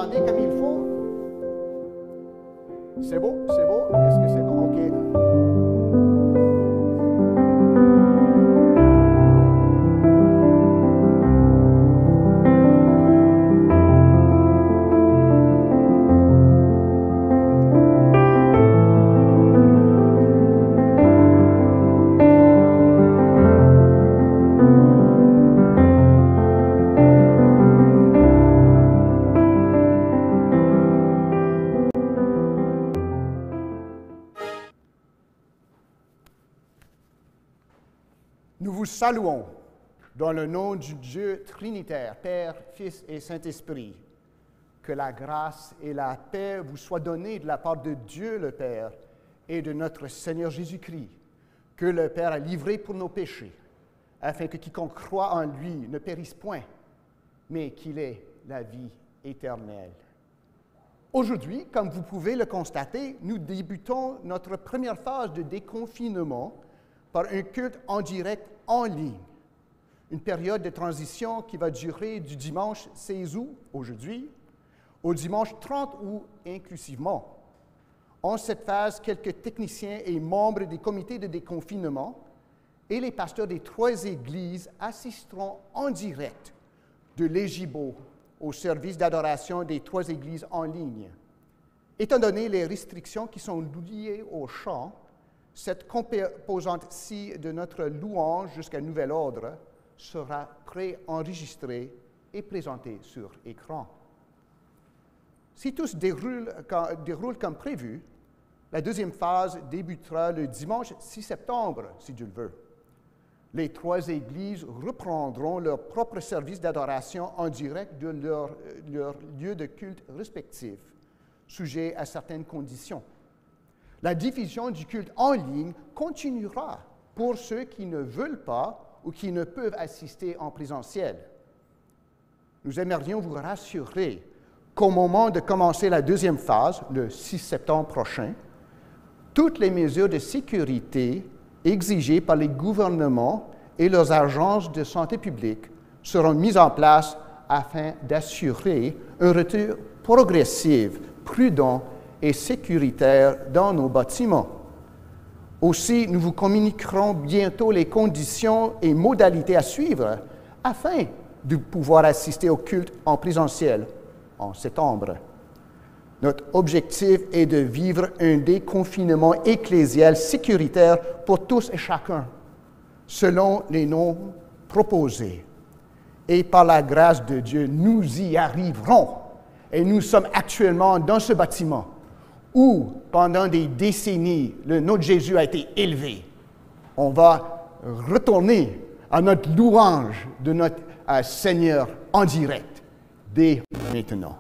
m'entendez comme il faut? C'est beau? C'est beau? Est-ce que c'est bon? OK. Nous vous saluons dans le nom du Dieu trinitaire, Père, Fils et Saint-Esprit. Que la grâce et la paix vous soient données de la part de Dieu le Père et de notre Seigneur Jésus-Christ, que le Père a livré pour nos péchés, afin que quiconque croit en lui ne périsse point, mais qu'il ait la vie éternelle. Aujourd'hui, comme vous pouvez le constater, nous débutons notre première phase de déconfinement par un culte en direct en ligne. Une période de transition qui va durer du dimanche 16 août, aujourd'hui, au dimanche 30 août inclusivement. En cette phase, quelques techniciens et membres des comités de déconfinement et les pasteurs des 3 églises assisteront en direct de l'Égibo au service d'adoration des 3 églises en ligne. Étant donné les restrictions qui sont liées au chant, cette composante-ci de notre louange jusqu'à nouvel ordre sera préenregistrée et présentée sur écran. Si tout se déroule comme prévu, la deuxième phase débutera le dimanche 6 septembre, si Dieu le veut. Les 3 églises reprendront leur propre service d'adoration en direct de leur lieu de culte respectif, sujet à certaines conditions. La diffusion du culte en ligne continuera pour ceux qui ne veulent pas ou qui ne peuvent assister en présentiel. Nous aimerions vous rassurer qu'au moment de commencer la deuxième phase, le 6 septembre prochain, toutes les mesures de sécurité exigées par les gouvernements et leurs agences de santé publique seront mises en place afin d'assurer un retour progressif, prudent et sécuritaire dans nos bâtiments. Aussi, nous vous communiquerons bientôt les conditions et modalités à suivre afin de pouvoir assister au culte en présentiel en septembre. Notre objectif est de vivre un déconfinement ecclésial sécuritaire pour tous et chacun, selon les normes proposées. Et par la grâce de Dieu, nous y arriverons. Et nous sommes actuellement dans ce bâtiment où, pendant des décennies, le nom de Jésus a été élevé. On va retourner à notre louange de notre Seigneur en direct, dès maintenant.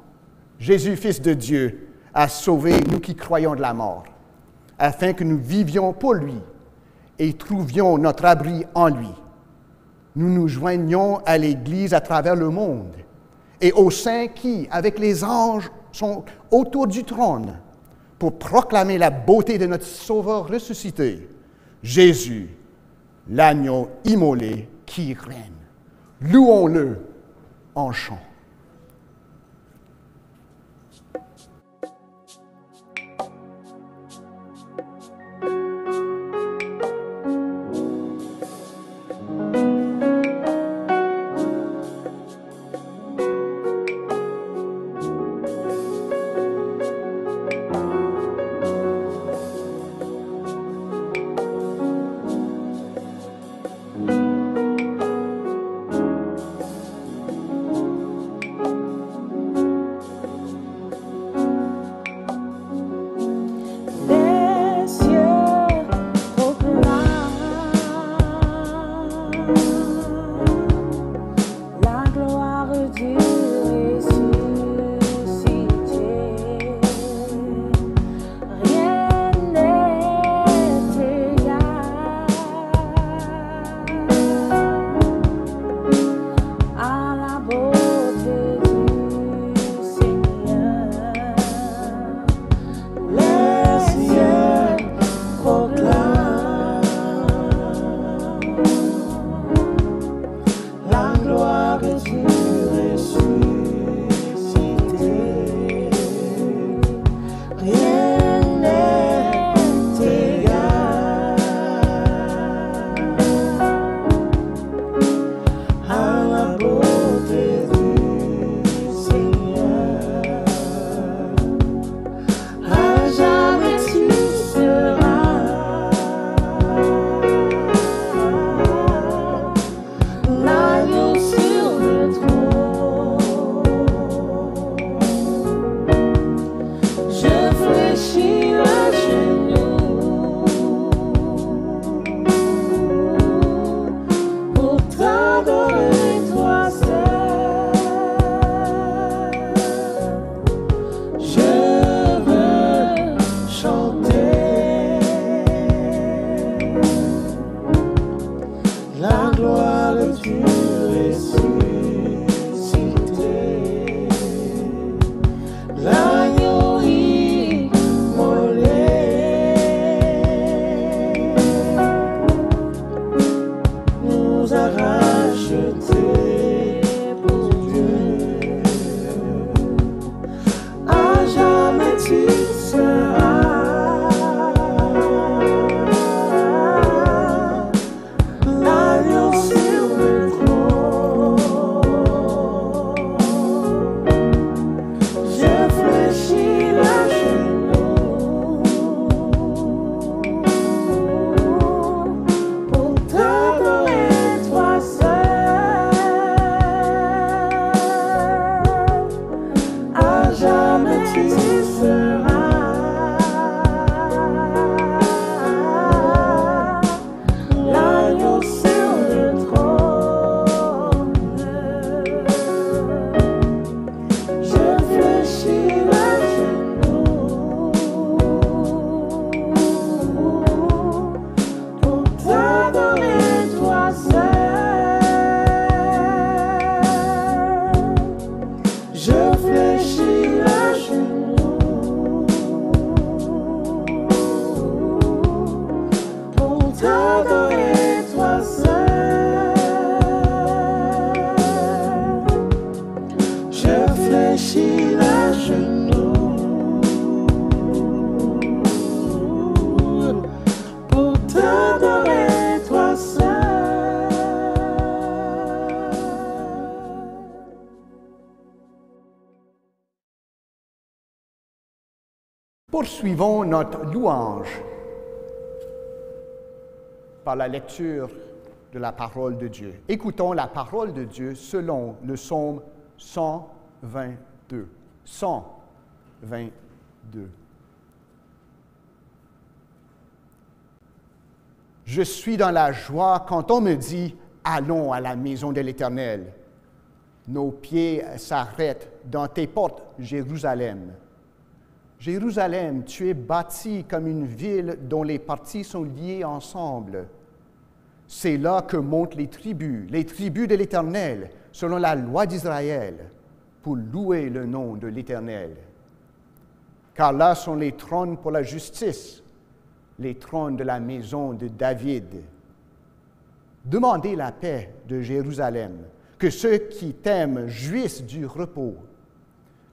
Jésus, Fils de Dieu, a sauvé nous qui croyons de la mort, afin que nous vivions pour lui et trouvions notre abri en lui. Nous nous joignons à l'Église à travers le monde et aux saints qui, avec les anges, sont autour du trône pour proclamer la beauté de notre Sauveur ressuscité, Jésus, l'agneau immolé qui règne. Louons-le en chant. la gloire de Dieu ressuscité, l'agneau immolé, nous a rachetés pour Dieu, à jamais tu seras. Poursuivons notre louange par la lecture de la parole de Dieu. Écoutons la parole de Dieu selon le psaume 122. 122. Je suis dans la joie quand on me dit « Allons à la maison de l'Éternel ». Nos pieds s'arrêtent dans tes portes, Jérusalem. Jérusalem, tu es bâtie comme une ville dont les parties sont liées ensemble. C'est là que montent les tribus de l'Éternel, selon la loi d'Israël, pour louer le nom de l'Éternel. Car là sont les trônes pour la justice, les trônes de la maison de David. Demandez la paix de Jérusalem, que ceux qui t'aiment jouissent du repos,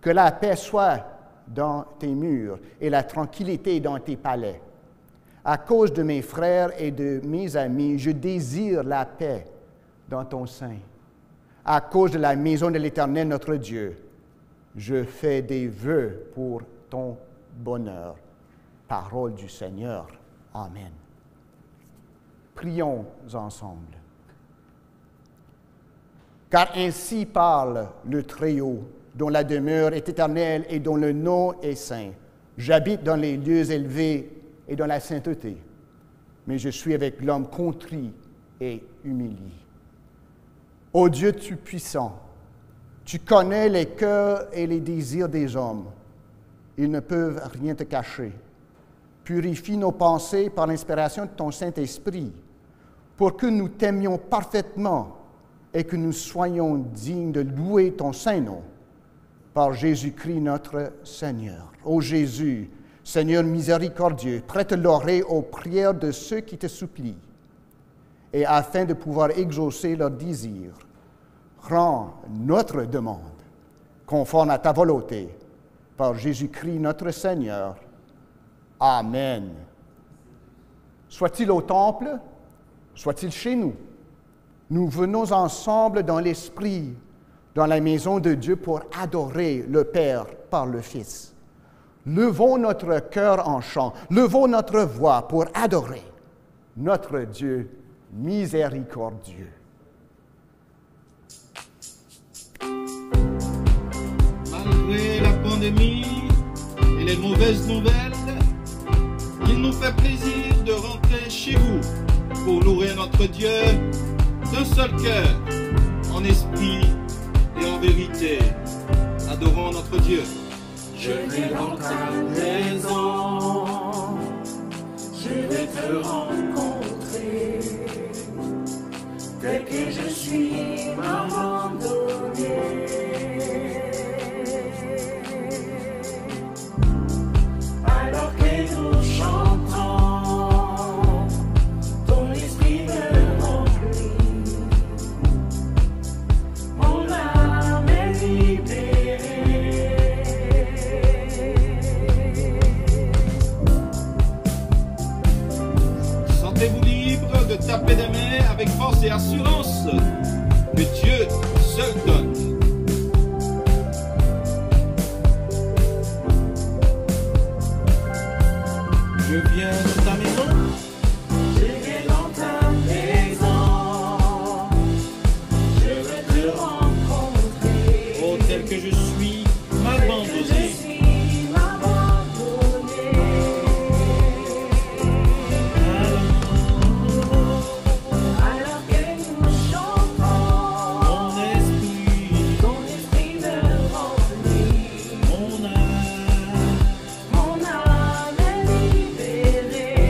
que la paix soit dans tes murs et la tranquillité dans tes palais. À cause de mes frères et de mes amis, je désire la paix dans ton sein. À cause de la maison de l'Éternel, notre Dieu, je fais des vœux pour ton bonheur. Parole du Seigneur. Amen. Prions ensemble. Car ainsi parle le Très-Haut, dont la demeure est éternelle et dont le nom est saint. J'habite dans les lieux élevés et dans la sainteté, mais je suis avec l'homme contrit et humilié. Ô Dieu Tout-Puissant, tu connais les cœurs et les désirs des hommes. Ils ne peuvent rien te cacher. Purifie nos pensées par l'inspiration de ton Saint-Esprit, pour que nous t'aimions parfaitement et que nous soyons dignes de louer ton saint nom. Par Jésus-Christ notre Seigneur. Ô Jésus, Seigneur miséricordieux, prête l'oreille aux prières de ceux qui te supplient, et afin de pouvoir exaucer leurs désirs, rends notre demande conforme à ta volonté. Par Jésus-Christ notre Seigneur. Amen. Soit-il au temple, soit-il chez nous, nous venons ensemble dans l'Esprit, dans la maison de Dieu pour adorer le Père par le Fils. Levons notre cœur en chant, levons notre voix pour adorer notre Dieu miséricordieux. Malgré la pandémie et les mauvaises nouvelles, il nous fait plaisir de rentrer chez vous pour louer notre Dieu d'un seul cœur, en esprit et en vérité. Adorons notre Dieu. Je vais dans ta maison, je vais te rencontrer. tel que je suis abandonné. Alors que nous chantons, ton esprit me remplit, mon âme est libérée. Sentez-vous libre de taper des mains avec force et assurance que Dieu seul donne. Je viens de ta maison, Je viens dans ta maison, je veux te rencontrer. oh tel que je suis, Je m'abandonner. suis abandonné. Alors que nous chantons, Mon esprit, ton esprit me remplit, mon âme, mon âme est libérée.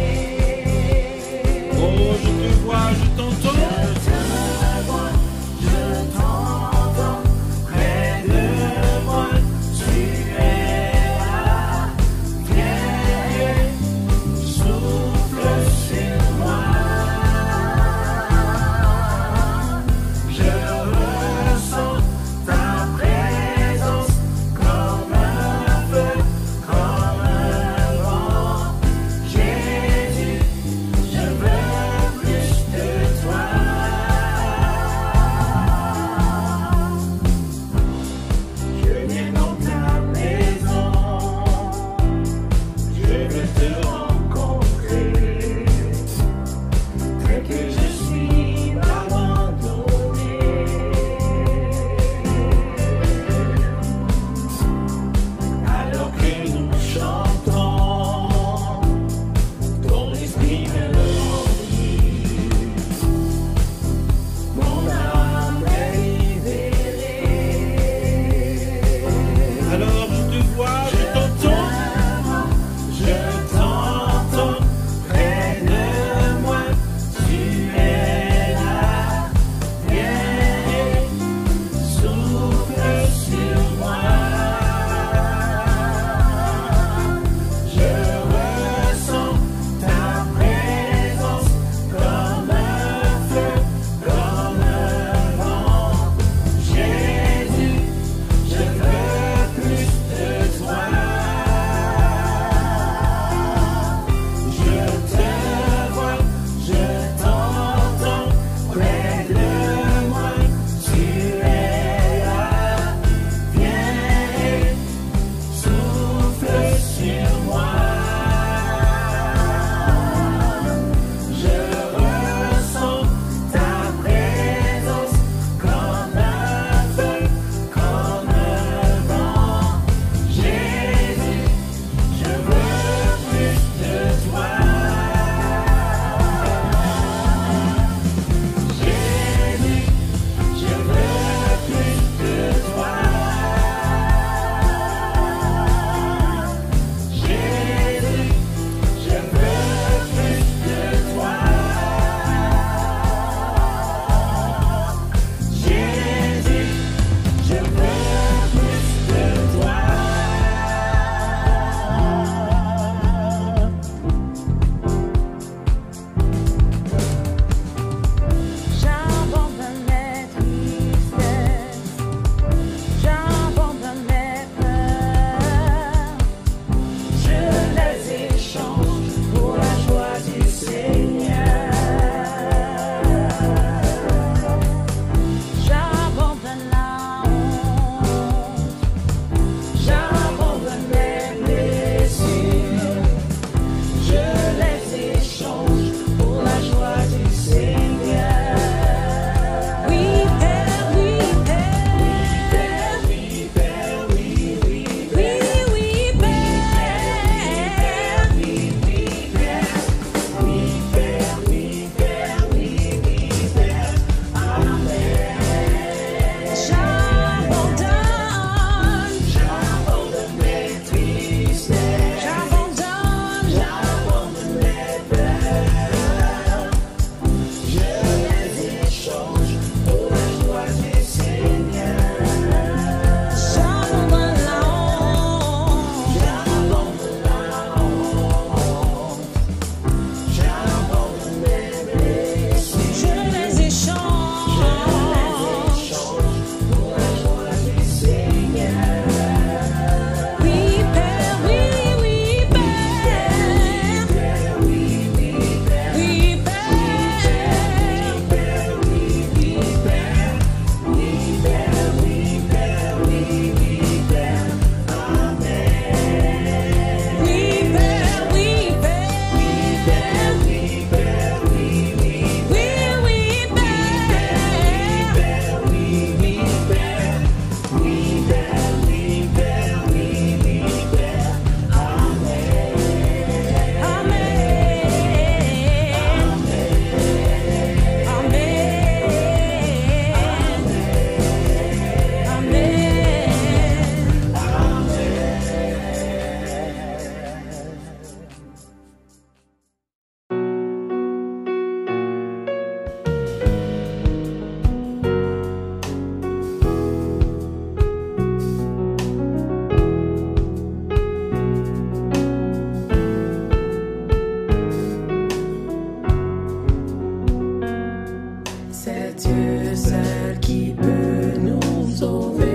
Dieu seul qui peut nous sauver.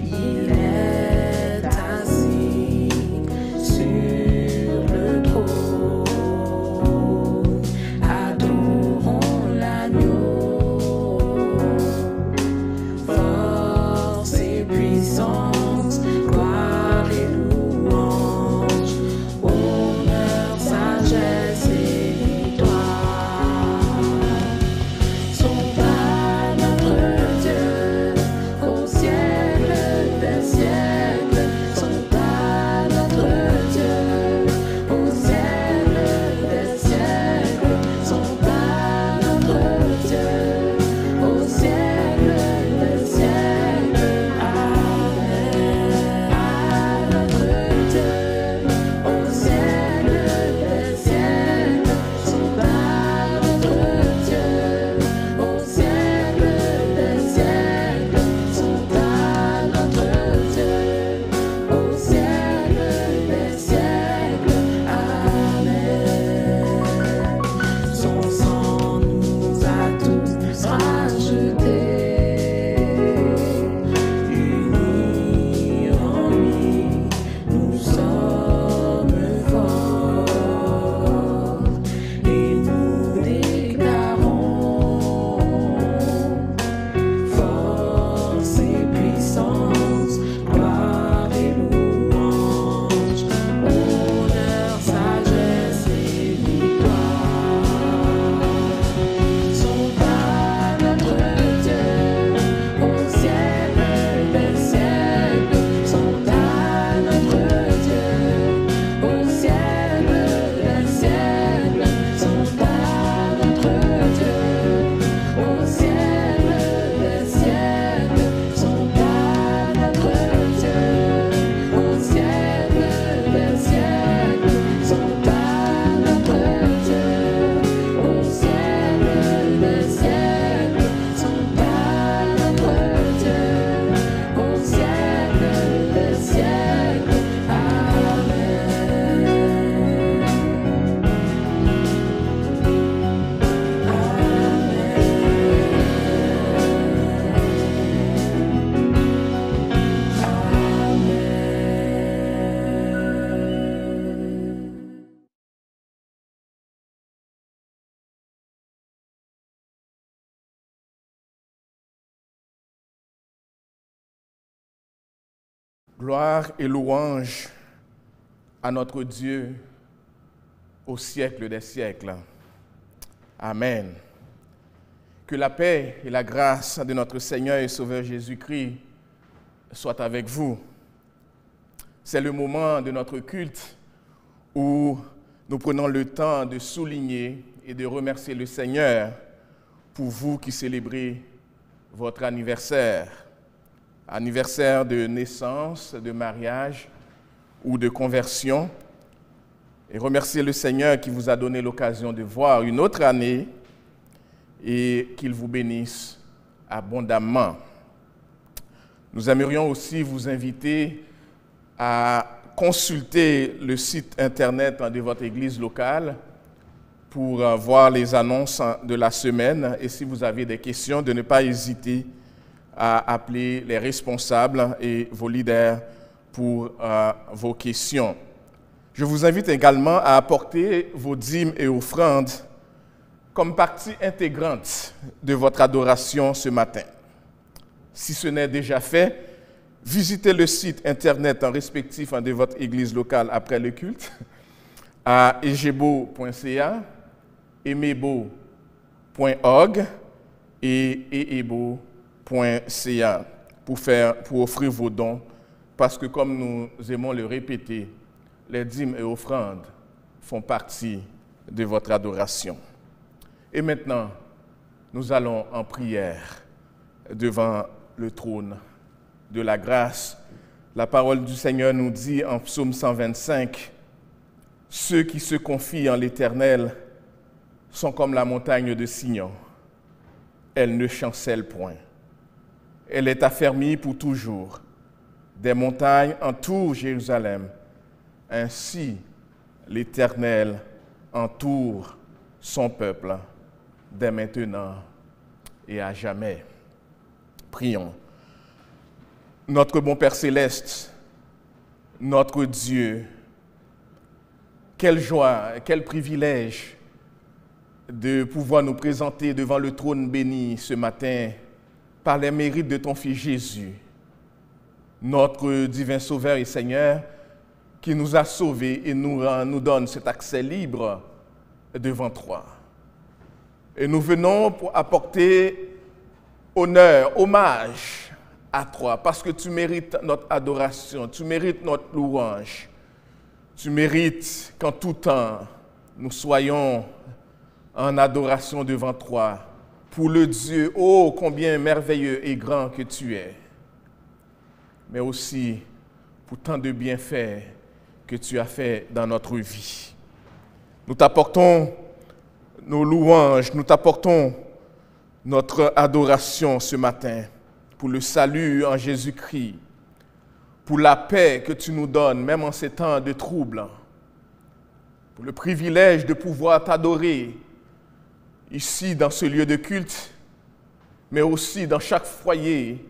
Il est assis sur le trône. Adorons l'agneau. Force et puissance, gloire et louange, honneur, sagesse et victoire sont à notre Dieu, au siècle des siècles, sont à notre Dieu, au siècle des siècles, sont à notre Dieu, au siècle des siècles. Amen. À notre Dieu, au siècle des siècles, sont à notre Dieu, au siècle des siècles, sont à notre Dieu, au siècle des siècles. Amen. Son sang nous a tous rachetés, unis en lui, nous sommes forts et nous déclarons force et puissance, gloire et louange, honneur, sagesse et victoire sont à notre Dieu, au siècle des siècles, sont à notre Dieu, au siècle des siècles, sont à notre Dieu, au siècle des siècles, sont à notre Dieu, au siècle des siècles, sont à notre Dieu, au siècle des siècles, sont à notre Dieu, au siècle des siècles. Gloire et louange à notre Dieu au siècle des siècles. Amen. Que la paix et la grâce de notre Seigneur et Sauveur Jésus-Christ soient avec vous. C'est le moment de notre culte où nous prenons le temps de souligner et de remercier le Seigneur pour vous qui célébrez votre anniversaire. Anniversaire de naissance, de mariage ou de conversion. Et remercier le Seigneur qui vous a donné l'occasion de voir une autre année et qu'il vous bénisse abondamment. Nous aimerions aussi vous inviter à consulter le site internet de votre église locale pour voir les annonces de la semaine et si vous avez des questions, de ne pas hésiter à appeler les responsables et vos leaders pour vos questions. Je vous invite également à apporter vos dîmes et offrandes comme partie intégrante de votre adoration ce matin. Si ce n'est déjà fait, visitez le site internet respectif de votre église locale après le culte à egebo.ca, emebo.org et eebo.ca pour offrir vos dons, parce que comme nous aimons le répéter, les dîmes et offrandes font partie de votre adoration. Et maintenant, nous allons en prière devant le trône de la grâce. La parole du Seigneur nous dit en Psaume 125, « Ceux qui se confient en l'Éternel sont comme la montagne de Sion. Elle ne chancelle point. Elle est affermie pour toujours. Des montagnes entourent Jérusalem. Ainsi, l'Éternel entoure son peuple dès maintenant et à jamais. Prions. Notre bon Père céleste, notre Dieu, quelle joie, quel privilège de pouvoir nous présenter devant le trône béni ce matin par les mérites de ton Fils Jésus, notre divin Sauveur et Seigneur, qui nous a sauvés et nous donne cet accès libre devant toi. Et nous venons pour apporter honneur, hommage à toi, parce que tu mérites notre adoration, tu mérites notre louange, tu mérites qu'en tout temps, nous soyons en adoration devant toi, pour le Dieu, ô combien merveilleux et grand que tu es, mais aussi pour tant de bienfaits que tu as fait dans notre vie. Nous t'apportons nos louanges, nous t'apportons notre adoration ce matin pour le salut en Jésus-Christ, pour la paix que tu nous donnes, même en ces temps de troubles, pour le privilège de pouvoir t'adorer ici dans ce lieu de culte, mais aussi dans chaque foyer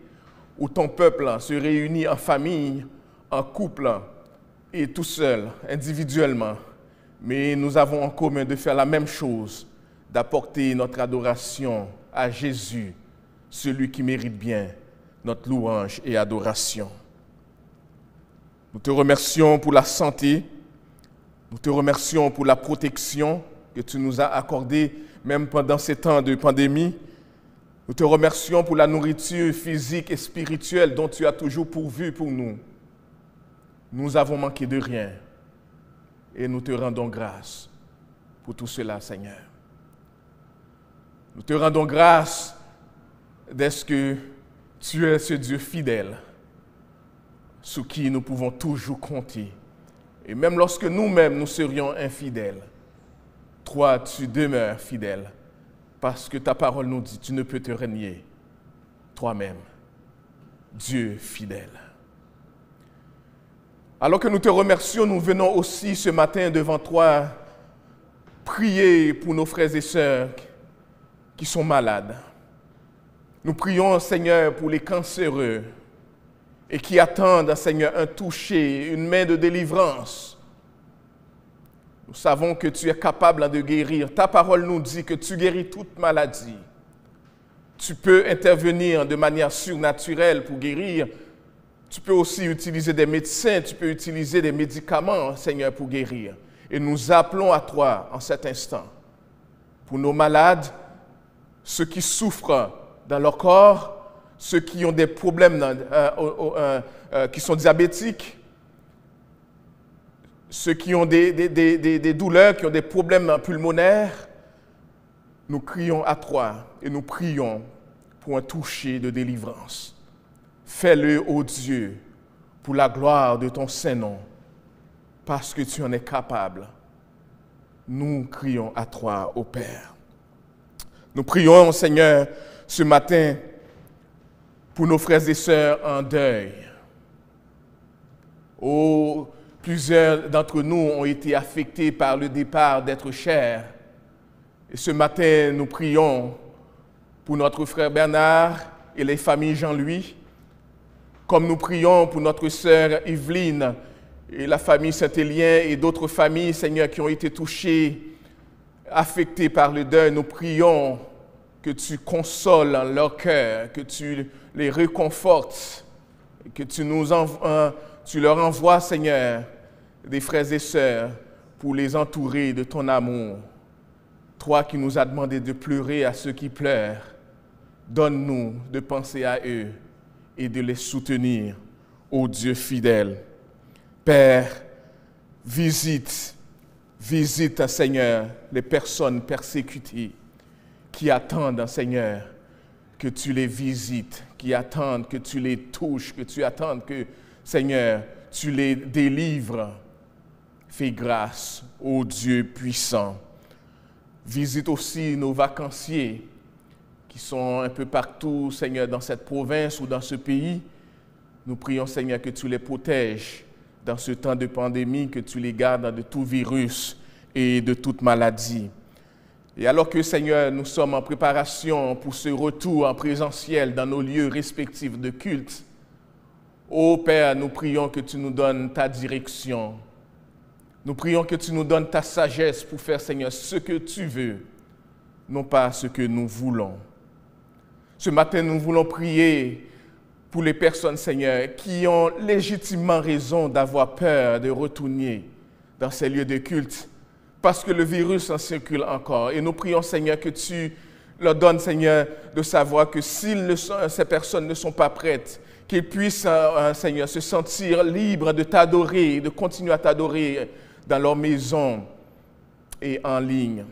où ton peuple se réunit en famille, en couple et tout seul, individuellement. Mais nous avons en commun de faire la même chose, d'apporter notre adoration à Jésus, celui qui mérite bien notre louange et adoration. Nous te remercions pour la santé, nous te remercions pour la protection que tu nous as accordée même pendant ces temps de pandémie. Nous te remercions pour la nourriture physique et spirituelle dont tu as toujours pourvu pour nous. Nous avons manqué de rien et nous te rendons grâce pour tout cela, Seigneur. Nous te rendons grâce d'être que tu es ce Dieu fidèle sur qui nous pouvons toujours compter. Et même lorsque nous-mêmes nous serions infidèles, toi, tu demeures fidèle parce que ta parole nous dit, tu ne peux te renier toi-même, Dieu fidèle. Alors que nous te remercions, nous venons aussi ce matin devant toi prier pour nos frères et sœurs qui sont malades. Nous prions, Seigneur, pour les cancéreux et qui attendent, Seigneur, un toucher, une main de délivrance. Nous savons que tu es capable de guérir. Ta parole nous dit que tu guéris toute maladie. Tu peux intervenir de manière surnaturelle pour guérir. Tu peux aussi utiliser des médecins, tu peux utiliser des médicaments, Seigneur, pour guérir. Et nous appelons à toi en cet instant pour nos malades, ceux qui souffrent dans leur corps, ceux qui ont des problèmes, qui sont diabétiques, ceux qui ont des douleurs, qui ont des problèmes pulmonaires. Nous crions à toi et nous prions pour un toucher de délivrance. Fais-le, ô Dieu, pour la gloire de ton Saint-Nom, parce que tu en es capable. Nous crions à toi, ô Père. Nous prions, Seigneur, ce matin, pour nos frères et sœurs en deuil. Oh, plusieurs d'entre nous ont été affectés par le départ d'êtres chers. Et ce matin, nous prions pour notre frère Bernard et les familles Jean-Louis, comme nous prions pour notre sœur Yveline et la famille Saint-Élien et d'autres familles, Seigneur, qui ont été touchées, affectées par le deuil. Nous prions que tu consoles leur cœur, que tu les réconfortes, que tu leur envoies, Seigneur, des frères et sœurs pour les entourer de ton amour. Toi qui nous as demandé de pleurer à ceux qui pleurent, donne-nous de penser à eux et de les soutenir, ô Dieu fidèle. Père, visite, Seigneur, les personnes persécutées qui attendent, Seigneur, que tu les visites, qui attendent que tu les touches, que tu attends que, Seigneur, tu les délivres. Fais grâce, ô Dieu puissant. Visite aussi nos vacanciers qui sont un peu partout, Seigneur, dans cette province ou dans ce pays. Nous prions, Seigneur, que tu les protèges dans ce temps de pandémie, que tu les gardes de tout virus et de toute maladie. Et alors que, Seigneur, nous sommes en préparation pour ce retour en présentiel dans nos lieux respectifs de culte, ô Père, nous prions que tu nous donnes ta direction. Nous prions que tu nous donnes ta sagesse pour faire, Seigneur, ce que tu veux, non pas ce que nous voulons. Ce matin, nous voulons prier pour les personnes, Seigneur, qui ont légitimement raison d'avoir peur de retourner dans ces lieux de culte, parce que le virus en circule encore. Et nous prions, Seigneur, que tu leur donnes, Seigneur, de savoir que si ces personnes ne sont pas prêtes, qu'ils puissent, Seigneur, se sentir libres de t'adorer, de continuer à t'adorer dans leur maison et en ligne.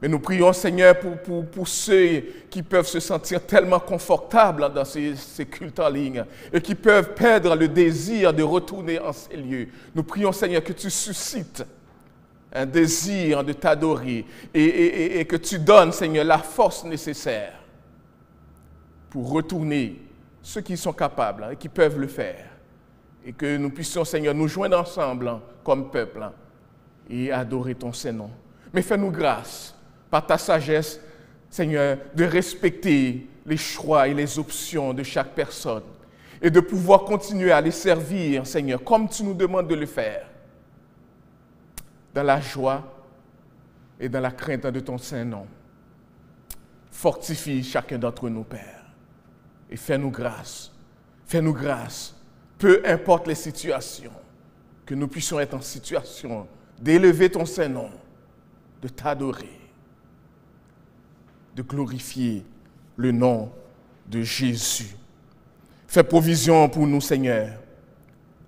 Mais nous prions, Seigneur, pour ceux qui peuvent se sentir tellement confortables dans ces cultes en ligne et qui peuvent perdre le désir de retourner en ces lieux. Nous prions, Seigneur, que tu suscites un désir de t'adorer et que tu donnes, Seigneur, la force nécessaire pour retourner ceux qui sont capables et qui peuvent le faire. Et que nous puissions, Seigneur, nous joindre ensemble comme peuple et adorer ton Saint-Nom. Mais fais-nous grâce, par ta sagesse, Seigneur, de respecter les choix et les options de chaque personne et de pouvoir continuer à les servir, Seigneur, comme tu nous demandes de le faire, dans la joie et dans la crainte de ton Saint-Nom. Fortifie chacun d'entre nous, Père, et fais-nous grâce. Fais-nous grâce, peu importe les situations, que nous puissions être en situation d'élever ton Saint-Nom, de t'adorer, de glorifier le nom de Jésus. Fais provision pour nous, Seigneur.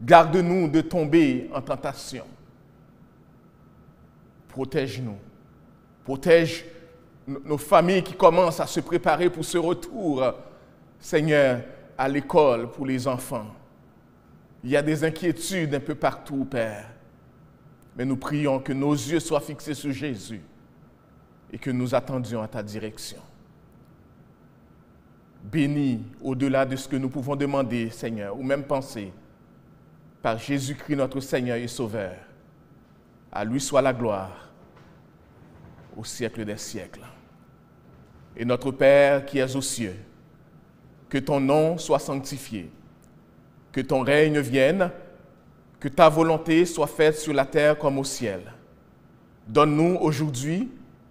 Garde-nous de tomber en tentation. Protège-nous. Protège nos familles qui commencent à se préparer pour ce retour, Seigneur, à l'école pour les enfants. Il y a des inquiétudes un peu partout, Père. Mais nous prions que nos yeux soient fixés sur Jésus et que nous attendions à ta direction. Bénis au-delà de ce que nous pouvons demander, Seigneur, ou même penser, par Jésus-Christ notre Seigneur et Sauveur. À lui soit la gloire au siècle des siècles. Et notre Père qui es aux cieux, que ton nom soit sanctifié, que ton règne vienne, que ta volonté soit faite sur la terre comme au ciel. Donne-nous aujourd'hui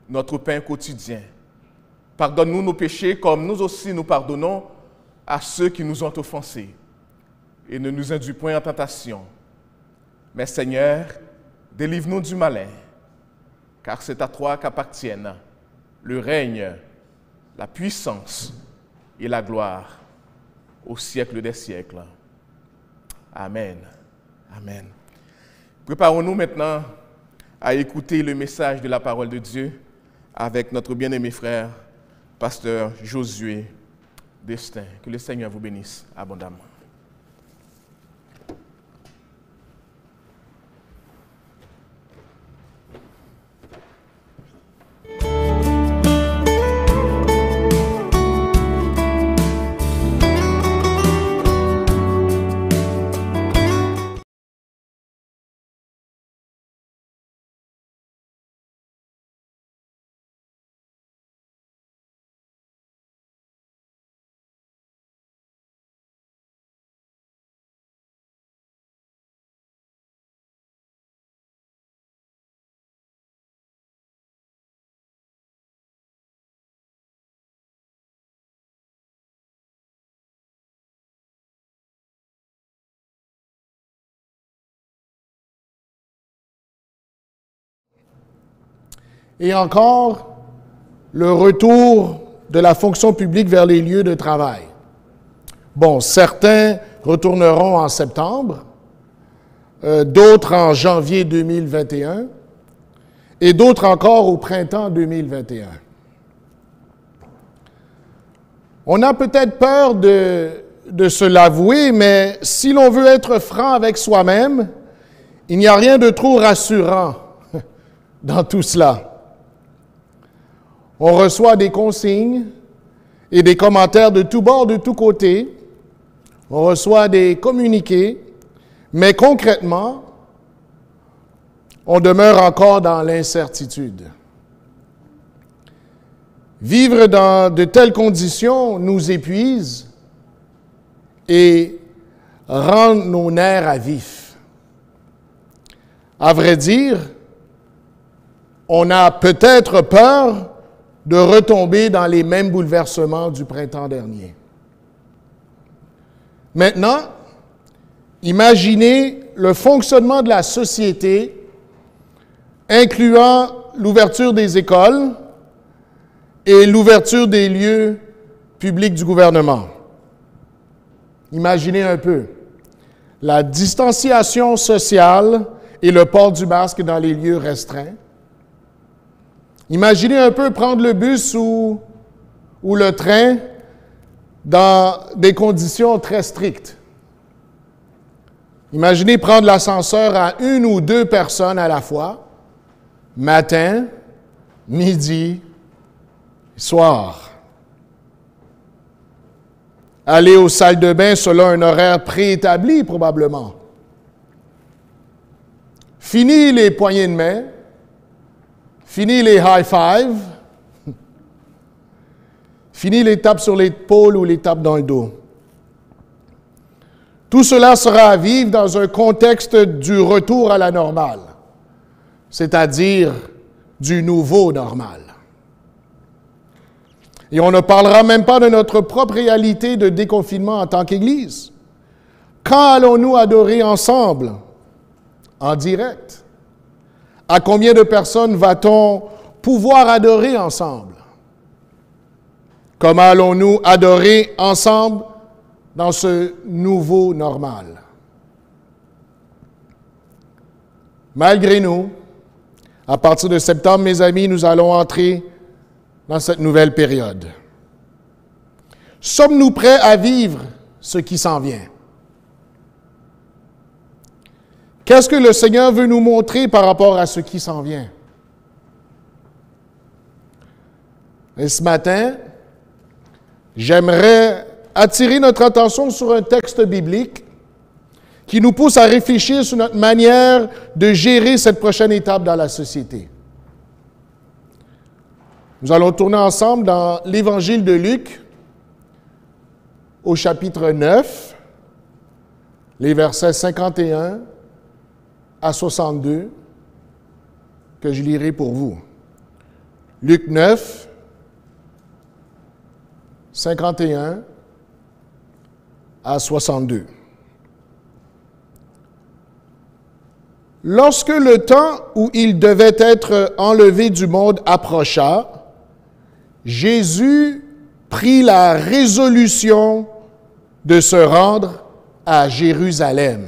notre pain quotidien. Pardonne-nous nos péchés comme nous aussi nous pardonnons à ceux qui nous ont offensés. Et ne nous induis point en tentation. Mais Seigneur, délivre-nous du malin, car c'est à toi qu'appartiennent le règne, la puissance et la gloire au siècle des siècles. Amen. Amen. Préparons-nous maintenant à écouter le message de la parole de Dieu avec notre bien-aimé frère, pasteur Josué Destin. Que le Seigneur vous bénisse abondamment. Et encore, le retour de la fonction publique vers les lieux de travail. Bon, certains retourneront en septembre, d'autres en janvier 2021 et d'autres encore au printemps 2021. On a peut-être peur de se l'avouer, mais si l'on veut être franc avec soi-même, il n'y a rien de trop rassurant dans tout cela. On reçoit des consignes et des commentaires de tous bords, de tous côtés. On reçoit des communiqués, mais concrètement, on demeure encore dans l'incertitude. Vivre dans de telles conditions nous épuise et rend nos nerfs à vif. À vrai dire, on a peut-être peur de retomber dans les mêmes bouleversements du printemps dernier. Maintenant, imaginez le fonctionnement de la société, incluant l'ouverture des écoles et l'ouverture des lieux publics du gouvernement. Imaginez un peu la distanciation sociale et le port du masque dans les lieux restreints. Imaginez un peu prendre le bus ou le train dans des conditions très strictes. Imaginez prendre l'ascenseur à 1 ou 2 personnes à la fois, matin, midi, soir. Aller aux salles de bain selon un horaire préétabli, probablement. Fini les poignées de main, fini les high-five, fini les tapes sur l'épaule ou les tapes dans le dos. Tout cela sera à vivre dans un contexte du retour à la normale, c'est-à-dire du nouveau normal. Et on ne parlera même pas de notre propre réalité de déconfinement en tant qu'Église. Quand allons-nous adorer ensemble, en direct? À combien de personnes va-t-on pouvoir adorer ensemble? Comment allons-nous adorer ensemble dans ce nouveau normal? Malgré nous, à partir de septembre, mes amis, nous allons entrer dans cette nouvelle période. Sommes-nous prêts à vivre ce qui s'en vient? Qu'est-ce que le Seigneur veut nous montrer par rapport à ce qui s'en vient? Et ce matin, j'aimerais attirer notre attention sur un texte biblique qui nous pousse à réfléchir sur notre manière de gérer cette prochaine étape dans la société. Nous allons tourner ensemble dans l'Évangile de Luc, au chapitre 9, les versets 51 à 62, que je lirai pour vous. Luc 9, 51 à 62. Lorsque le temps où il devait être enlevé du monde approcha, Jésus prit la résolution de se rendre à Jérusalem.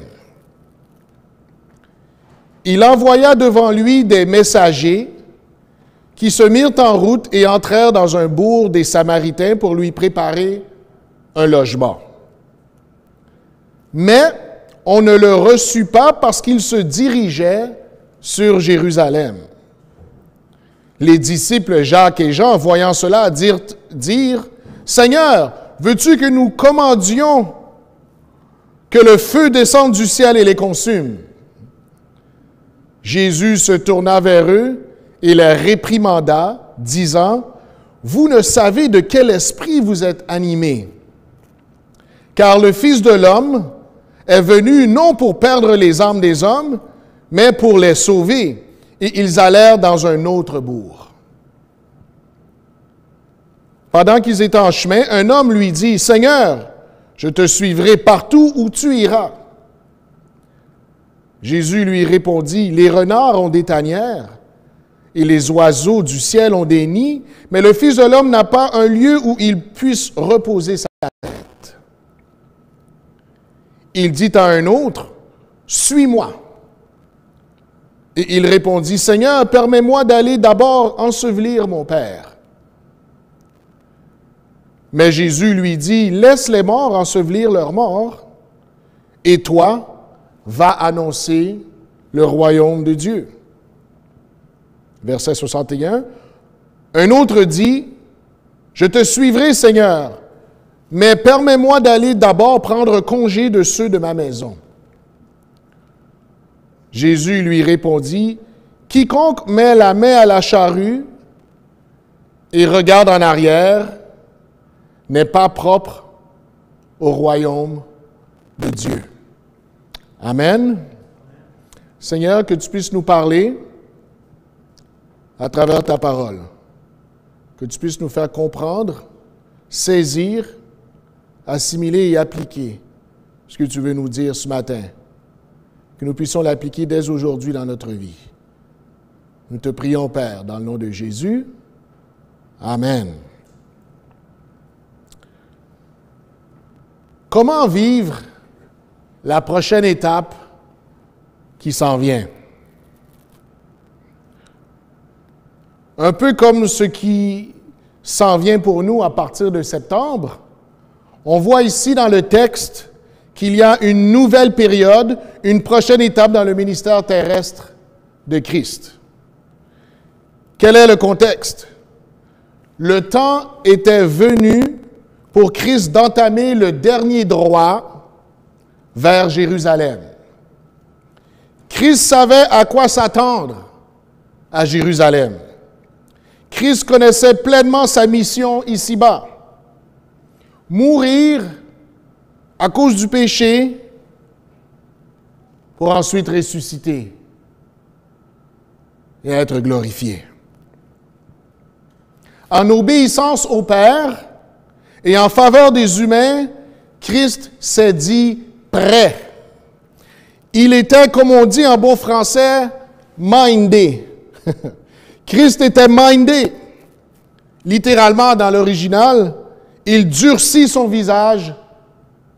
Il envoya devant lui des messagers qui se mirent en route et entrèrent dans un bourg des Samaritains pour lui préparer un logement. Mais on ne le reçut pas parce qu'il se dirigeait sur Jérusalem. Les disciples Jacques et Jean, voyant cela, dirent « Seigneur, veux-tu que nous commandions que le feu descende du ciel et les consume? » Jésus se tourna vers eux et les réprimanda, disant, « Vous ne savez de quel esprit vous êtes animés, car le Fils de l'homme est venu non pour perdre les âmes des hommes, mais pour les sauver. » Et ils allèrent dans un autre bourg. Pendant qu'ils étaient en chemin, un homme lui dit, « Seigneur, je te suivrai partout où tu iras. » Jésus lui répondit, « Les renards ont des tanières, et les oiseaux du ciel ont des nids, mais le Fils de l'homme n'a pas un lieu où il puisse reposer sa tête. » Il dit à un autre, « Suis-moi. » Et il répondit, « Seigneur, permets-moi d'aller d'abord ensevelir mon Père. » Mais Jésus lui dit, « Laisse les morts ensevelir leurs morts, et toi, va annoncer le royaume de Dieu. » Verset 61. Un autre dit, « Je te suivrai, Seigneur, mais permets-moi d'aller d'abord prendre congé de ceux de ma maison. » Jésus lui répondit, « Quiconque met la main à la charrue et regarde en arrière n'est pas propre au royaume de Dieu. Amen. Seigneur, que tu puisses nous parler à travers ta parole. Que tu puisses nous faire comprendre, saisir, assimiler et appliquer ce que tu veux nous dire ce matin. Que nous puissions l'appliquer dès aujourd'hui dans notre vie. Nous te prions, Père, dans le nom de Jésus. Amen. Comment vivre la prochaine étape qui s'en vient? Un peu comme ce qui s'en vient pour nous à partir de septembre, on voit ici dans le texte qu'il y a une nouvelle période, une prochaine étape dans le ministère terrestre de Christ. Quel est le contexte? Le temps était venu pour Christ d'entamer le dernier droit vers Jérusalem. Christ savait à quoi s'attendre à Jérusalem. Christ connaissait pleinement sa mission ici-bas. Mourir à cause du péché pour ensuite ressusciter et être glorifié. En obéissance au Père et en faveur des humains, Christ s'est dit prêt. Il était, comme on dit en bon français, mindé. Christ était mindé. Littéralement, dans l'original, il durcit son visage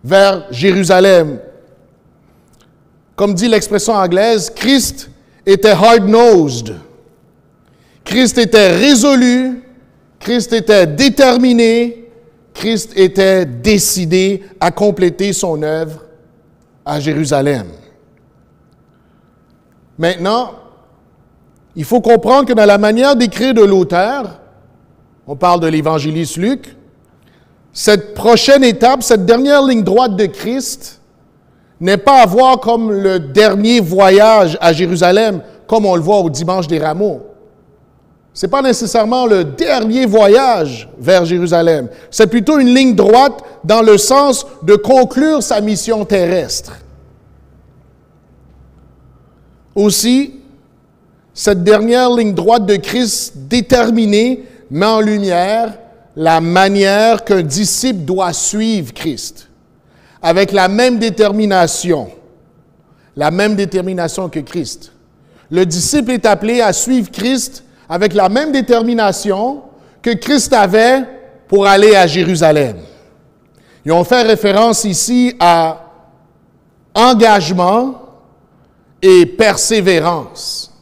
vers Jérusalem. Comme dit l'expression anglaise, Christ était hard-nosed. Christ était résolu. Christ était déterminé. Christ était décidé à compléter son œuvre à Jérusalem. Maintenant, il faut comprendre que dans la manière d'écrire de l'auteur, on parle de l'évangéliste Luc, cette prochaine étape, cette dernière ligne droite de Christ, n'est pas à voir comme le dernier voyage à Jérusalem, comme on le voit au Dimanche des Rameaux. Ce n'est pas nécessairement le dernier voyage vers Jérusalem. C'est plutôt une ligne droite dans le sens de conclure sa mission terrestre. Aussi, cette dernière ligne droite de Christ déterminée met en lumière la manière qu'un disciple doit suivre Christ, avec la même détermination que Christ. Le disciple est appelé à suivre Christ avec la même détermination que Christ avait pour aller à Jérusalem. Et on fait référence ici à engagement et persévérance.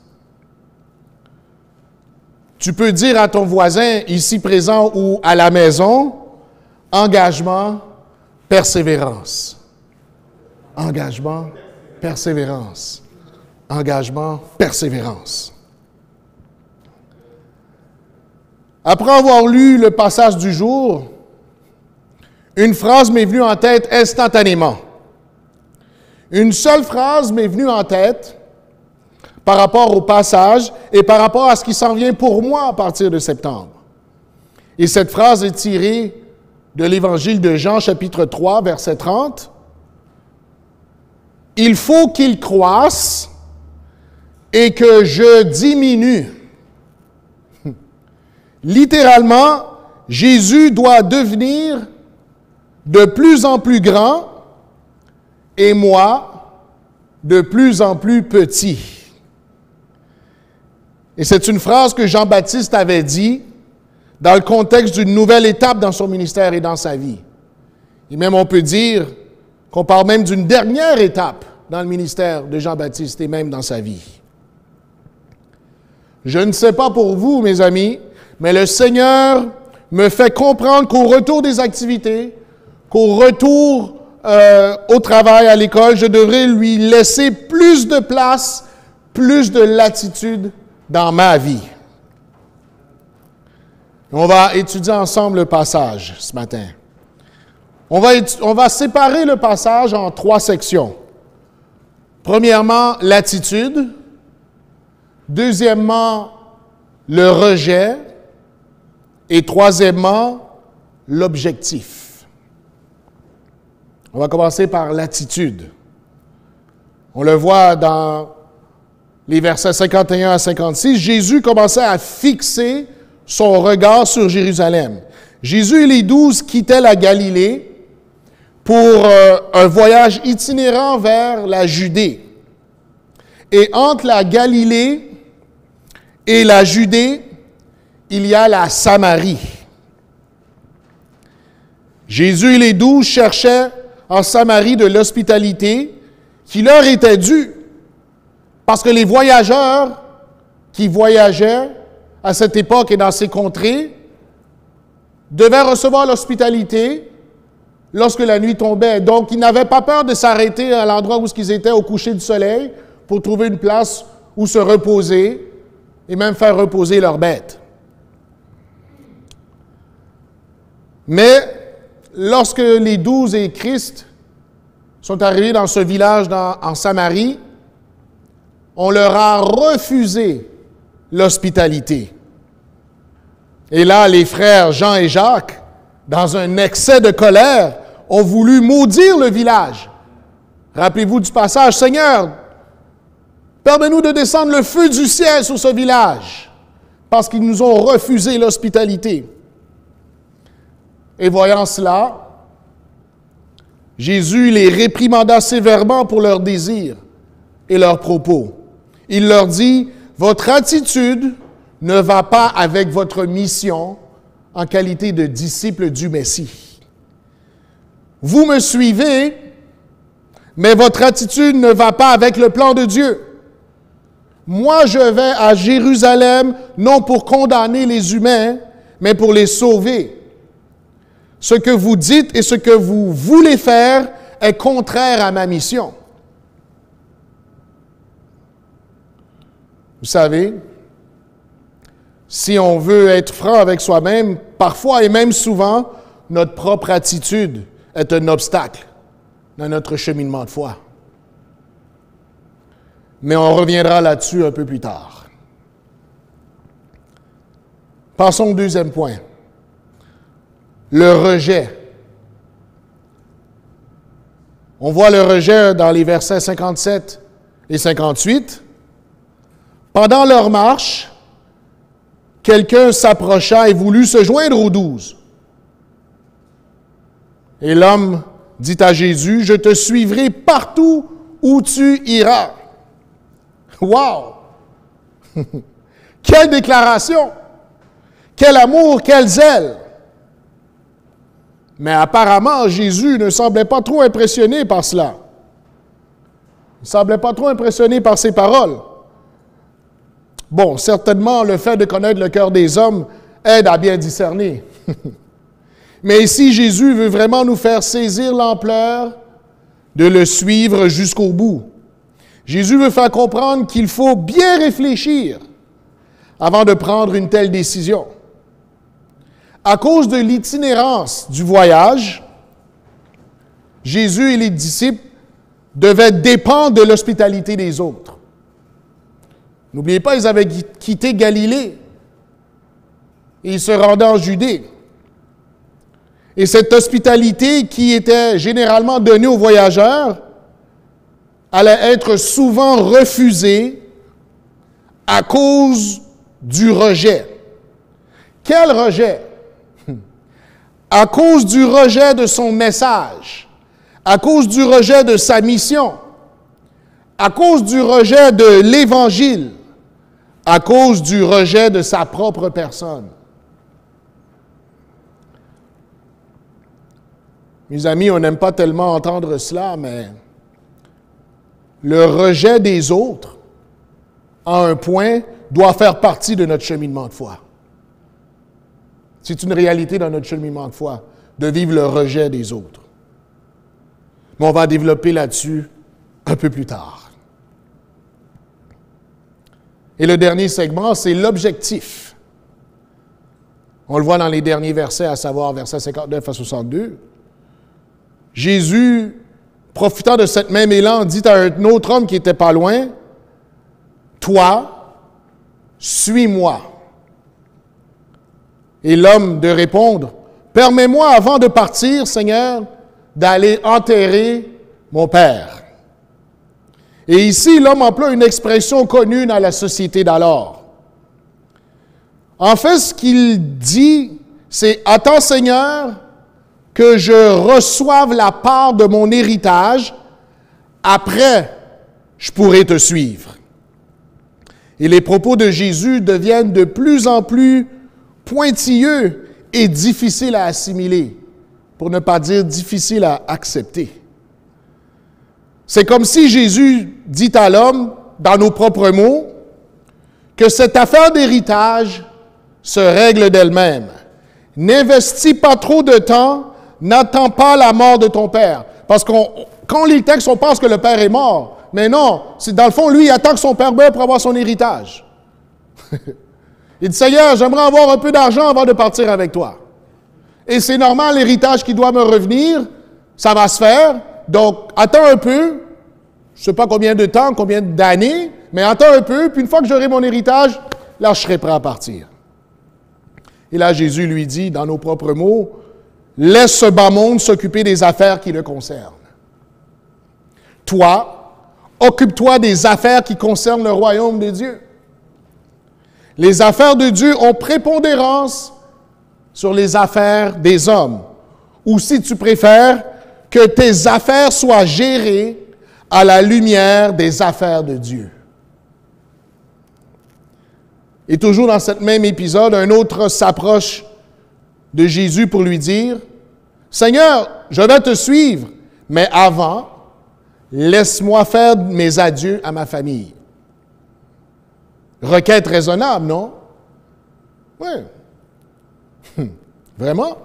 Tu peux dire à ton voisin, ici présent ou à la maison, engagement, persévérance. Engagement, persévérance. Engagement, persévérance. Après avoir lu le passage du jour, une phrase m'est venue en tête instantanément. Une seule phrase m'est venue en tête par rapport au passage et par rapport à ce qui s'en vient pour moi à partir de septembre. Et cette phrase est tirée de l'Évangile de Jean, chapitre 3, verset 30. « Il faut qu'il croisse et que je diminue. » Littéralement, Jésus doit devenir de plus en plus grand et moi de plus en plus petit. Et c'est une phrase que Jean-Baptiste avait dit dans le contexte d'une nouvelle étape dans son ministère et dans sa vie. Et même on peut dire qu'on parle même d'une dernière étape dans le ministère de Jean-Baptiste et même dans sa vie. Je ne sais pas pour vous, mes amis, mais le Seigneur me fait comprendre qu'au retour des activités, qu'au retour au travail, à l'école, je devrais lui laisser plus de place, plus de latitude dans ma vie. On va étudier ensemble le passage ce matin. On va séparer le passage en 3 sections. Premièrement, l'attitude. Deuxièmement, le rejet. Et troisièmement, l'objectif. On va commencer par l'attitude. On le voit dans les versets 51 à 56. Jésus commençait à fixer son regard sur Jérusalem. Jésus et les 12 quittaient la Galilée pour un voyage itinérant vers la Judée. Et entre la Galilée et la Judée, il y a la Samarie. Jésus et les 12 cherchaient en Samarie de l'hospitalité qui leur était due, parce que les voyageurs qui voyageaient à cette époque et dans ces contrées devaient recevoir l'hospitalité lorsque la nuit tombait. Donc, ils n'avaient pas peur de s'arrêter à l'endroit où ils étaient au coucher du soleil pour trouver une place où se reposer et même faire reposer leurs bêtes. Mais lorsque les 12 et Christ sont arrivés dans ce village en Samarie, on leur a refusé l'hospitalité. Et là, les frères Jean et Jacques, dans un excès de colère, ont voulu maudire le village. Rappelez-vous du passage, « Seigneur, permets-nous de descendre le feu du ciel sur ce village, parce qu'ils nous ont refusé l'hospitalité. » Et voyant cela, Jésus les réprimanda sévèrement pour leurs désirs et leurs propos. Il leur dit, « Votre attitude ne va pas avec votre mission en qualité de disciple du Messie. Vous me suivez, mais votre attitude ne va pas avec le plan de Dieu. Moi, je vais à Jérusalem, non pour condamner les humains, mais pour les sauver. Ce que vous dites et ce que vous voulez faire est contraire à ma mission. » Vous savez, si on veut être franc avec soi-même, parfois et même souvent, notre propre attitude est un obstacle dans notre cheminement de foi. Mais on reviendra là-dessus un peu plus tard. Passons au deuxième point. Le rejet. On voit le rejet dans les versets 57 et 58. Pendant leur marche, quelqu'un s'approcha et voulut se joindre aux 12. Et l'homme dit à Jésus, « Je te suivrai partout où tu iras. » Wow! Quelle déclaration! Quel amour, quel zèle! Mais apparemment, Jésus ne semblait pas trop impressionné par cela. Il ne semblait pas trop impressionné par ces paroles. Bon, certainement, le fait de connaître le cœur des hommes aide à bien discerner. Mais ici, Jésus veut vraiment nous faire saisir l'ampleur de le suivre jusqu'au bout. Jésus veut faire comprendre qu'il faut bien réfléchir avant de prendre une telle décision. À cause de l'itinérance du voyage, Jésus et les disciples devaient dépendre de l'hospitalité des autres. N'oubliez pas, ils avaient quitté Galilée et ils se rendaient en Judée. Et cette hospitalité qui était généralement donnée aux voyageurs allait être souvent refusée à cause du rejet. Quel rejet? À cause du rejet de son message, à cause du rejet de sa mission, à cause du rejet de l'Évangile, à cause du rejet de sa propre personne. Mes amis, on n'aime pas tellement entendre cela, mais le rejet des autres, à un point, doit faire partie de notre cheminement de foi. C'est une réalité dans notre cheminement de foi, de vivre le rejet des autres. Mais on va développer là-dessus un peu plus tard. Et le dernier segment, c'est l'objectif. On le voit dans les derniers versets, à savoir versets 59 à 62. Jésus, profitant de cet même élan, dit à un autre homme qui n'était pas loin, « Toi, suis-moi. » Et l'homme de répondre, « Permets-moi avant de partir, Seigneur, d'aller enterrer mon père. » Et ici, l'homme emploie une expression connue dans la société d'alors. En fait, ce qu'il dit, c'est « Attends, Seigneur, que je reçoive la part de mon héritage, après, je pourrai te suivre. » Et les propos de Jésus deviennent de plus en plus pointilleux et difficiles à assimiler, pour ne pas dire difficiles à accepter. C'est comme si Jésus dit à l'homme, dans nos propres mots, que cette affaire d'héritage se règle d'elle-même. N'investis pas trop de temps, n'attends pas la mort de ton père. Parce quand on lit le texte, on pense que le père est mort. Mais non, c'est dans le fond, lui, il attend que son père meure pour avoir son héritage. Il dit, Seigneur, j'aimerais avoir un peu d'argent avant de partir avec toi. Et c'est normal, l'héritage qui doit me revenir, ça va se faire. Donc, attends un peu, je ne sais pas combien de temps, combien d'années, mais attends un peu, puis une fois que j'aurai mon héritage, là, je serai prêt à partir. Et là, Jésus lui dit, dans nos propres mots, laisse ce bas monde s'occuper des affaires qui le concernent. Toi, occupe-toi des affaires qui concernent le royaume de Dieu. Les affaires de Dieu ont prépondérance sur les affaires des hommes. Ou si tu préfères, que tes affaires soient gérées à la lumière des affaires de Dieu. Et toujours dans ce même épisode, un autre s'approche de Jésus pour lui dire, « Seigneur, je vais te suivre, mais avant, laisse-moi faire mes adieux à ma famille. » Requête raisonnable, non? Oui. Vraiment?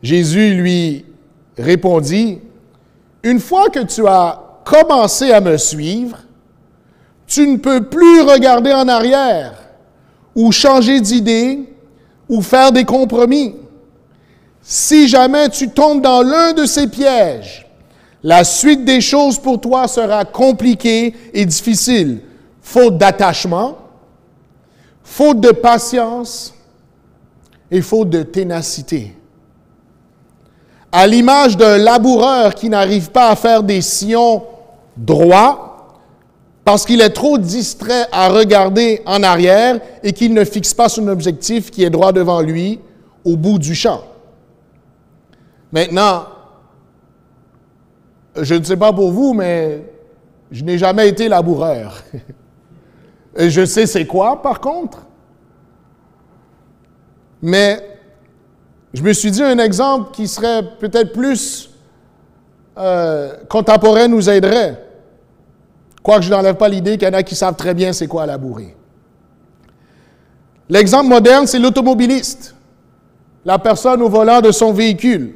Jésus lui répondit, « Une fois que tu as commencé à me suivre, tu ne peux plus regarder en arrière ou changer d'idée ou faire des compromis. Si jamais tu tombes dans l'un de ces pièges, la suite des choses pour toi sera compliquée et difficile. Faute d'attachement, faute de patience et faute de ténacité. À l'image d'un laboureur qui n'arrive pas à faire des sillons droits parce qu'il est trop distrait à regarder en arrière et qu'il ne fixe pas son objectif qui est droit devant lui au bout du champ. Maintenant, je ne sais pas pour vous, mais je n'ai jamais été laboureur. Et je sais c'est quoi, par contre. Mais je me suis dit un exemple qui serait peut-être plus contemporain nous aiderait. Quoique je n'enlève pas l'idée qu'il y en a qui savent très bien c'est quoi labourer. L'exemple moderne, c'est l'automobiliste, la personne au volant de son véhicule.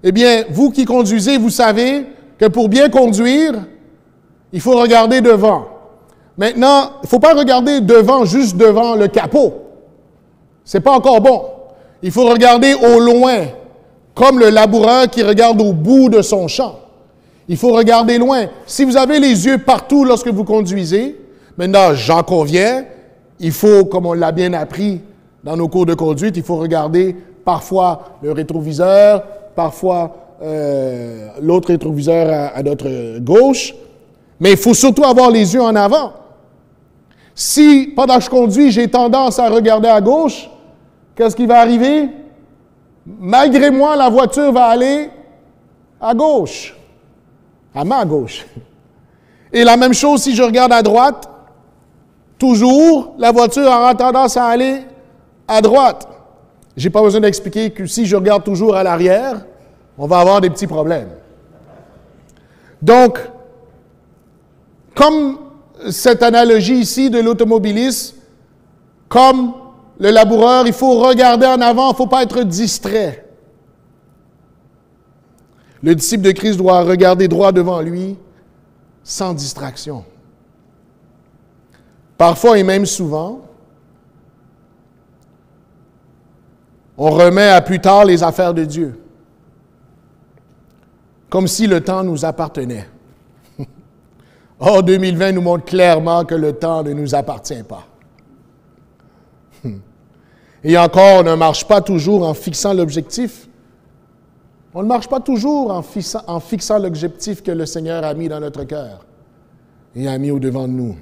Eh bien, vous qui conduisez, vous savez que pour bien conduire, il faut regarder devant. Maintenant, il ne faut pas regarder devant, juste devant le capot. Ce n'est pas encore bon. Il faut regarder au loin, comme le laboureur qui regarde au bout de son champ. Il faut regarder loin. Si vous avez les yeux partout lorsque vous conduisez, maintenant, j'en conviens, il faut, comme on l'a bien appris dans nos cours de conduite, il faut regarder parfois le rétroviseur, parfois l'autre rétroviseur à notre gauche, mais il faut surtout avoir les yeux en avant. Si, pendant que je conduis, j'ai tendance à regarder à gauche, qu'est-ce qui va arriver? Malgré moi, la voiture va aller à gauche, à ma gauche. Et la même chose si je regarde à droite, toujours, la voiture aura tendance à aller à droite. Je n'ai pas besoin d'expliquer que si je regarde toujours à l'arrière, on va avoir des petits problèmes. Donc, comme cette analogie ici de l'automobiliste, comme le laboureur, il faut regarder en avant, il ne faut pas être distrait. Le disciple de Christ doit regarder droit devant lui, sans distraction. Parfois et même souvent, on remet à plus tard les affaires de Dieu, comme si le temps nous appartenait. Or, 2020 nous montre clairement que le temps ne nous appartient pas. Et encore, on ne marche pas toujours en fixant l'objectif. On ne marche pas toujours en fixant l'objectif que le Seigneur a mis dans notre cœur et a mis au-devant de nous.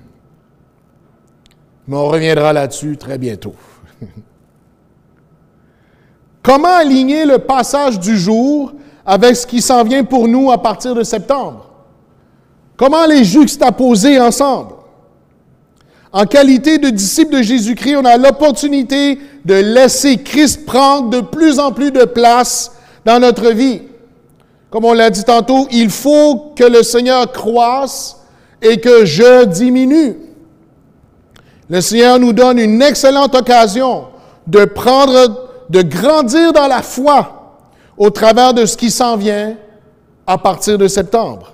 Mais on reviendra là-dessus très bientôt. Comment aligner le passage du jour avec ce qui s'en vient pour nous à partir de septembre? Comment les juxtaposer ensemble? En qualité de disciples de Jésus-Christ, on a l'opportunité de laisser Christ prendre de plus en plus de place dans notre vie. Comme on l'a dit tantôt, il faut que le Seigneur croisse et que je diminue. Le Seigneur nous donne une excellente occasion de grandir dans la foi au travers de ce qui s'en vient à partir de septembre.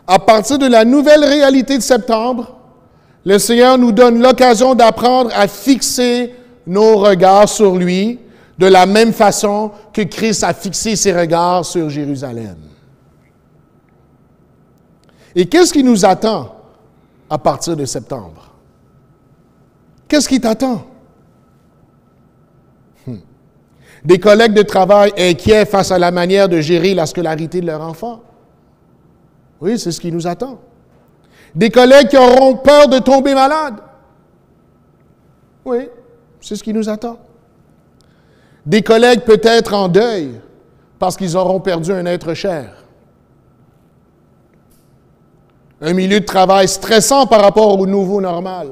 À partir de la nouvelle réalité de septembre, le Seigneur nous donne l'occasion d'apprendre à fixer nos regards sur lui de la même façon que Christ a fixé ses regards sur Jérusalem. Et qu'est-ce qui nous attend à partir de septembre? Qu'est-ce qui t'attend? Des collègues de travail inquiets face à la manière de gérer la scolarité de leur enfant. Oui, c'est ce qui nous attend. Des collègues qui auront peur de tomber malades. Oui, c'est ce qui nous attend. Des collègues peut-être en deuil parce qu'ils auront perdu un être cher. Un milieu de travail stressant par rapport au nouveau normal.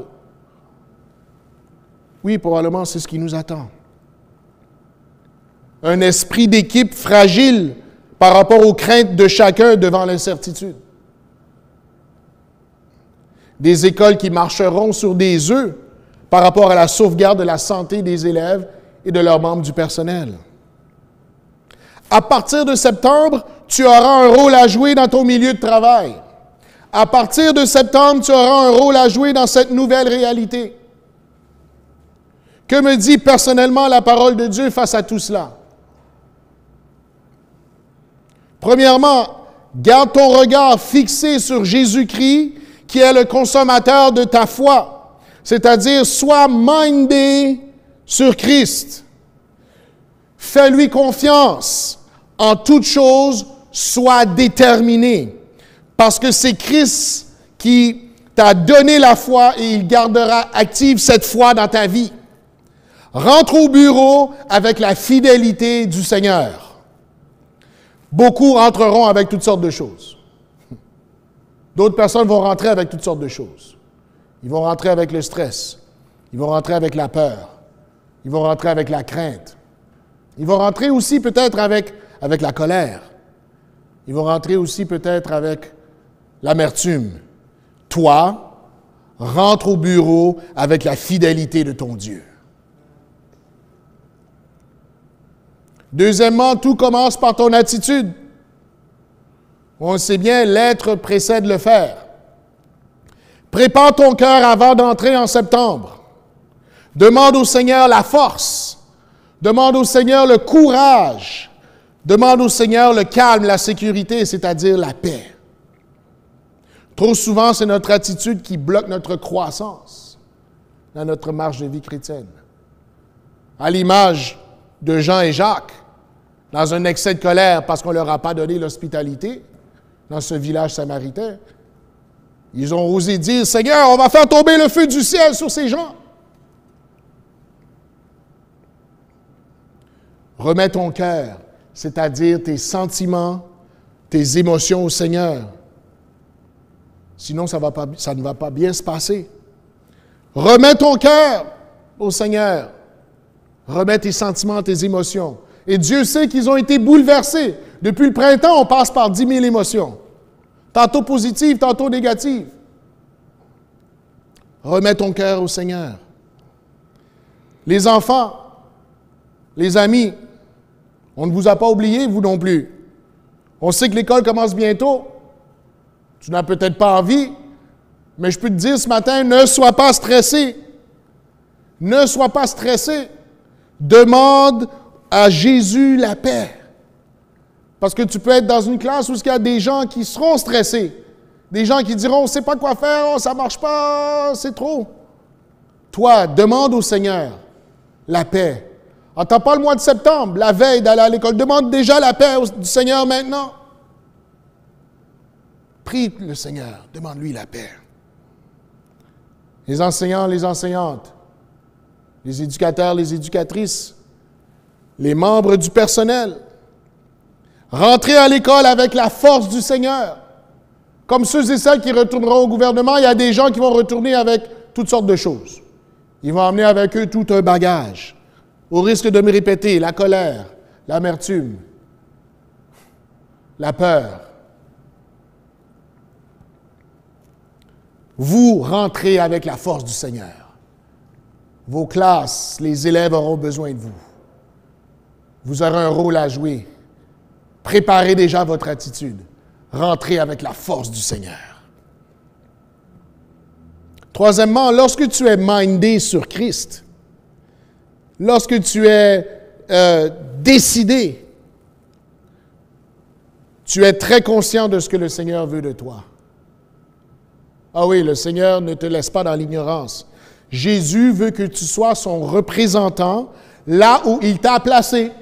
Oui, probablement, c'est ce qui nous attend. Un esprit d'équipe fragile par rapport aux craintes de chacun devant l'incertitude. Des écoles qui marcheront sur des œufs par rapport à la sauvegarde de la santé des élèves et de leurs membres du personnel. À partir de septembre, tu auras un rôle à jouer dans ton milieu de travail. À partir de septembre, tu auras un rôle à jouer dans cette nouvelle réalité. Que me dit personnellement la parole de Dieu face à tout cela? Premièrement, garde ton regard fixé sur Jésus-Christ, qui est le consommateur de ta foi. C'est-à-dire, sois mindé sur Christ. Fais-lui confiance. En toute chose, sois déterminé. Parce que c'est Christ qui t'a donné la foi et il gardera active cette foi dans ta vie. Rentre au bureau avec la fidélité du Seigneur. Beaucoup rentreront avec toutes sortes de choses. D'autres personnes vont rentrer avec toutes sortes de choses. Ils vont rentrer avec le stress. Ils vont rentrer avec la peur. Ils vont rentrer avec la crainte. Ils vont rentrer aussi peut-être avec la colère. Ils vont rentrer aussi peut-être avec l'amertume. Toi, rentre au bureau avec la fidélité de ton Dieu. Deuxièmement, tout commence par ton attitude. On sait bien, l'être précède le faire. Prépare ton cœur avant d'entrer en septembre. Demande au Seigneur la force. Demande au Seigneur le courage. Demande au Seigneur le calme, la sécurité, c'est-à-dire la paix. Trop souvent, c'est notre attitude qui bloque notre croissance dans notre marche de vie chrétienne. À l'image de Jean et Jacques, dans un excès de colère parce qu'on ne leur a pas donné l'hospitalité dans ce village samaritain, ils ont osé dire, « Seigneur, on va faire tomber le feu du ciel sur ces gens. » Remets ton cœur, c'est-à-dire tes sentiments, tes émotions au Seigneur. Sinon, ça ne va pas bien se passer. Remets ton cœur au Seigneur. Remets tes sentiments, tes émotions. Et Dieu sait qu'ils ont été bouleversés. Depuis le printemps, on passe par 10 000 émotions. Tantôt positives, tantôt négatives. Remets ton cœur au Seigneur. Les enfants, les amis, on ne vous a pas oublié, vous non plus. On sait que l'école commence bientôt. Tu n'as peut-être pas envie, mais je peux te dire ce matin, ne sois pas stressé. Ne sois pas stressé. Demande à Jésus la paix. Parce que tu peux être dans une classe où il y a des gens qui seront stressés. Des gens qui diront, on ne sait pas quoi faire, oh, ça ne marche pas, c'est trop. Toi, demande au Seigneur la paix. Attends pas le mois de septembre, la veille d'aller à l'école. Demande déjà la paix du Seigneur maintenant. Prie le Seigneur, demande-lui la paix. Les enseignants, les enseignantes, les éducateurs, les éducatrices, les membres du personnel, rentrez à l'école avec la force du Seigneur. Comme ceux et celles qui retourneront au gouvernement, il y a des gens qui vont retourner avec toutes sortes de choses. Ils vont emmener avec eux tout un bagage, au risque de me répéter, la colère, l'amertume, la peur. Vous rentrez avec la force du Seigneur. Vos classes, les élèves auront besoin de vous. Vous aurez un rôle à jouer. Préparez déjà votre attitude. Rentrez avec la force du Seigneur. Troisièmement, lorsque tu es mindé sur Christ, lorsque tu es décidé, tu es très conscient de ce que le Seigneur veut de toi. Ah oui, le Seigneur ne te laisse pas dans l'ignorance. Jésus veut que tu sois son représentant là où il t'a placé.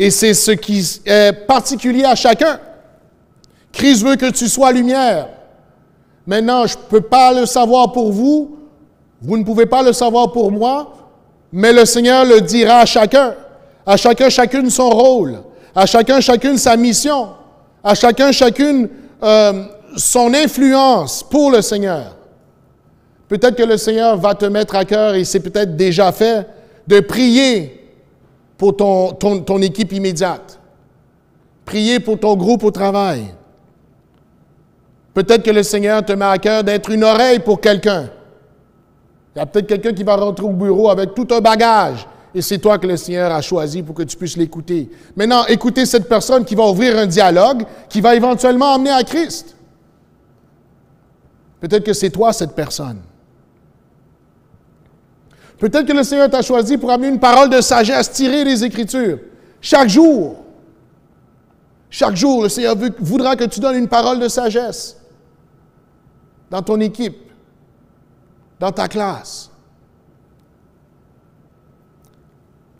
Et c'est ce qui est particulier à chacun. Christ veut que tu sois lumière. Maintenant, je ne peux pas le savoir pour vous, vous ne pouvez pas le savoir pour moi, mais le Seigneur le dira à chacun chacune son rôle, à chacun, chacune sa mission, à chacun, chacune son influence pour le Seigneur. Peut-être que le Seigneur va te mettre à cœur, et c'est peut-être déjà fait, de prier pour ton équipe immédiate. Prier pour ton groupe au travail. Peut-être que le Seigneur te met à cœur d'être une oreille pour quelqu'un. Il y a peut-être quelqu'un qui va rentrer au bureau avec tout un bagage, et c'est toi que le Seigneur a choisi pour que tu puisses l'écouter. Maintenant, écoutez cette personne qui va ouvrir un dialogue, qui va éventuellement emmener à Christ. Peut-être que c'est toi cette personne. Peut-être que le Seigneur t'a choisi pour amener une parole de sagesse tirée des Écritures. Chaque jour, le Seigneur voudra que tu donnes une parole de sagesse dans ton équipe, dans ta classe.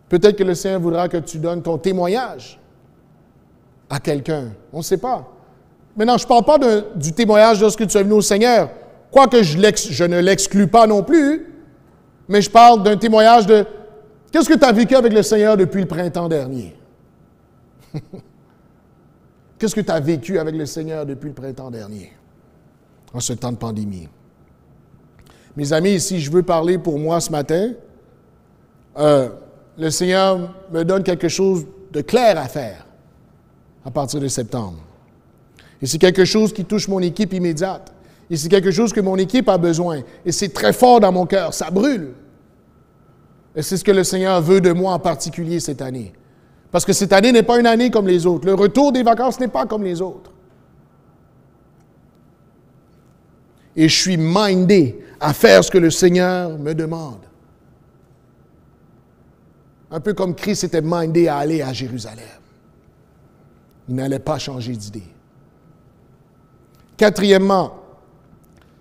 Peut-être que le Seigneur voudra que tu donnes ton témoignage à quelqu'un. On ne sait pas. Maintenant, je ne parle pas du témoignage lorsque tu es venu au Seigneur, quoique je ne l'exclus pas non plus. Mais je parle d'un témoignage de qu'est-ce que tu as vécu avec le Seigneur depuis le printemps dernier? Qu'est-ce que tu as vécu avec le Seigneur depuis le printemps dernier, en ce temps de pandémie? Mes amis, si je veux parler pour moi ce matin, le Seigneur me donne quelque chose de clair à faire à partir de septembre. Et c'est quelque chose qui touche mon équipe immédiate. Et c'est quelque chose que mon équipe a besoin. Et c'est très fort dans mon cœur, ça brûle. Et c'est ce que le Seigneur veut de moi en particulier cette année. Parce que cette année n'est pas une année comme les autres. Le retour des vacances n'est pas comme les autres. Et je suis mindé à faire ce que le Seigneur me demande. Un peu comme Christ était mindé à aller à Jérusalem. Il n'allait pas changer d'idée. Quatrièmement,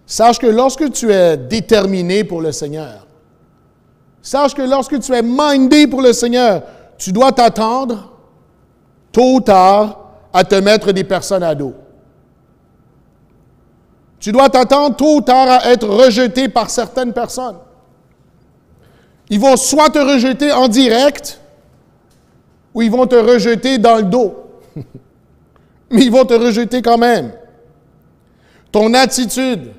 sache que lorsque tu es déterminé pour le Seigneur, sache que lorsque tu es mindé pour le Seigneur, tu dois t'attendre, tôt ou tard, à te mettre des personnes à dos. Tu dois t'attendre, tôt ou tard, à être rejeté par certaines personnes. Ils vont soit te rejeter en direct, ou ils vont te rejeter dans le dos. Mais ils vont te rejeter quand même. Ton attitude,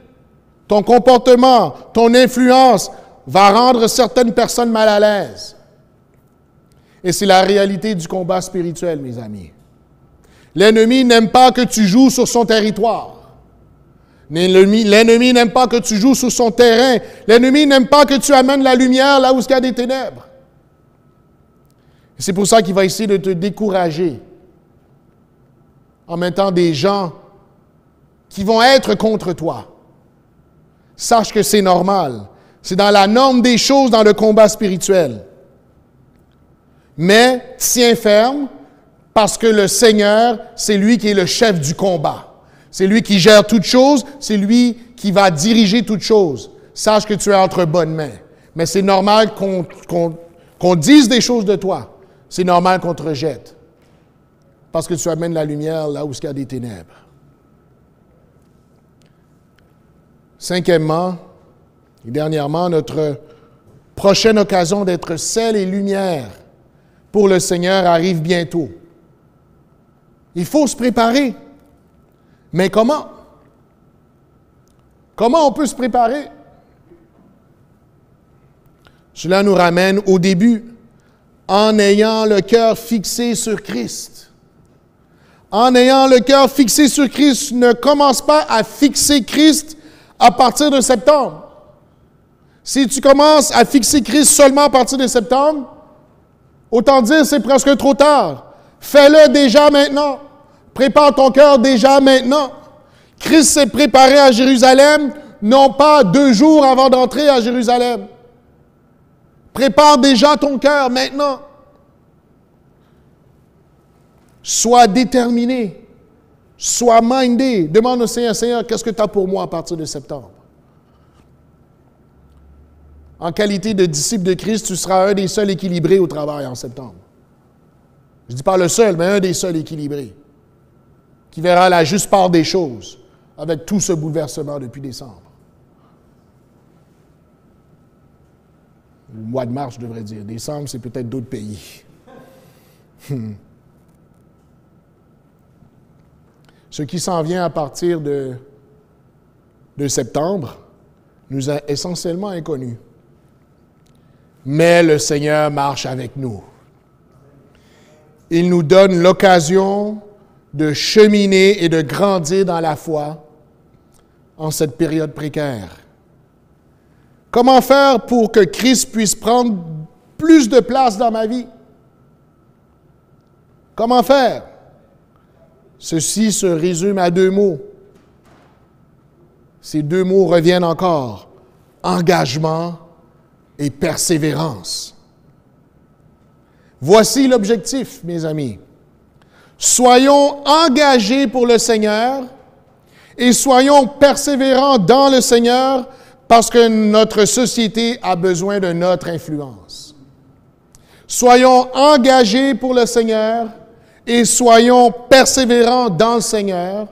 ton comportement, ton influence va rendre certaines personnes mal à l'aise. Et c'est la réalité du combat spirituel, mes amis. L'ennemi n'aime pas que tu joues sur son territoire. L'ennemi n'aime pas que tu joues sur son terrain. L'ennemi n'aime pas que tu amènes la lumière là où il y a des ténèbres. Et c'est pour ça qu'il va essayer de te décourager en mettant des gens qui vont être contre toi. Sache que c'est normal. C'est dans la norme des choses dans le combat spirituel. Mais tiens ferme parce que le Seigneur, c'est lui qui est le chef du combat. C'est lui qui gère toutes choses, c'est lui qui va diriger toutes choses. Sache que tu es entre bonnes mains. Mais c'est normal qu'on dise des choses de toi. C'est normal qu'on te rejette. Parce que tu amènes la lumière là où il y a des ténèbres. Cinquièmement, et dernièrement, notre prochaine occasion d'être sel et lumière pour le Seigneur arrive bientôt. Il faut se préparer. Mais comment? Comment on peut se préparer? Cela nous ramène au début, en ayant le cœur fixé sur Christ. En ayant le cœur fixé sur Christ, ne commence pas à fixer Christ à partir de septembre. Si tu commences à fixer Christ seulement à partir de septembre, autant dire c'est presque trop tard. Fais-le déjà maintenant. Prépare ton cœur déjà maintenant. Christ s'est préparé à Jérusalem, non pas 2 jours avant d'entrer à Jérusalem. Prépare déjà ton cœur maintenant. Sois déterminé. Sois mindé. Demande au Seigneur, Seigneur, qu'est-ce que tu as pour moi à partir de septembre? En qualité de disciple de Christ, tu seras un des seuls équilibrés au travail en septembre. Je ne dis pas le seul, mais un des seuls équilibrés, qui verra la juste part des choses avec tout ce bouleversement depuis décembre. Le mois de mars, je devrais dire. Décembre, c'est peut-être d'autres pays. Ce qui s'en vient à partir de septembre nous est essentiellement inconnu. Mais le Seigneur marche avec nous. Il nous donne l'occasion de cheminer et de grandir dans la foi en cette période précaire. Comment faire pour que Christ puisse prendre plus de place dans ma vie? Comment faire? Ceci se résume à 2 mots. Ces 2 mots reviennent encore. Engagement et persévérance. Voici l'objectif, mes amis. Soyons engagés pour le Seigneur et soyons persévérants dans le Seigneur parce que notre société a besoin de notre influence. Soyons engagés pour le Seigneur et soyons persévérants dans le Seigneur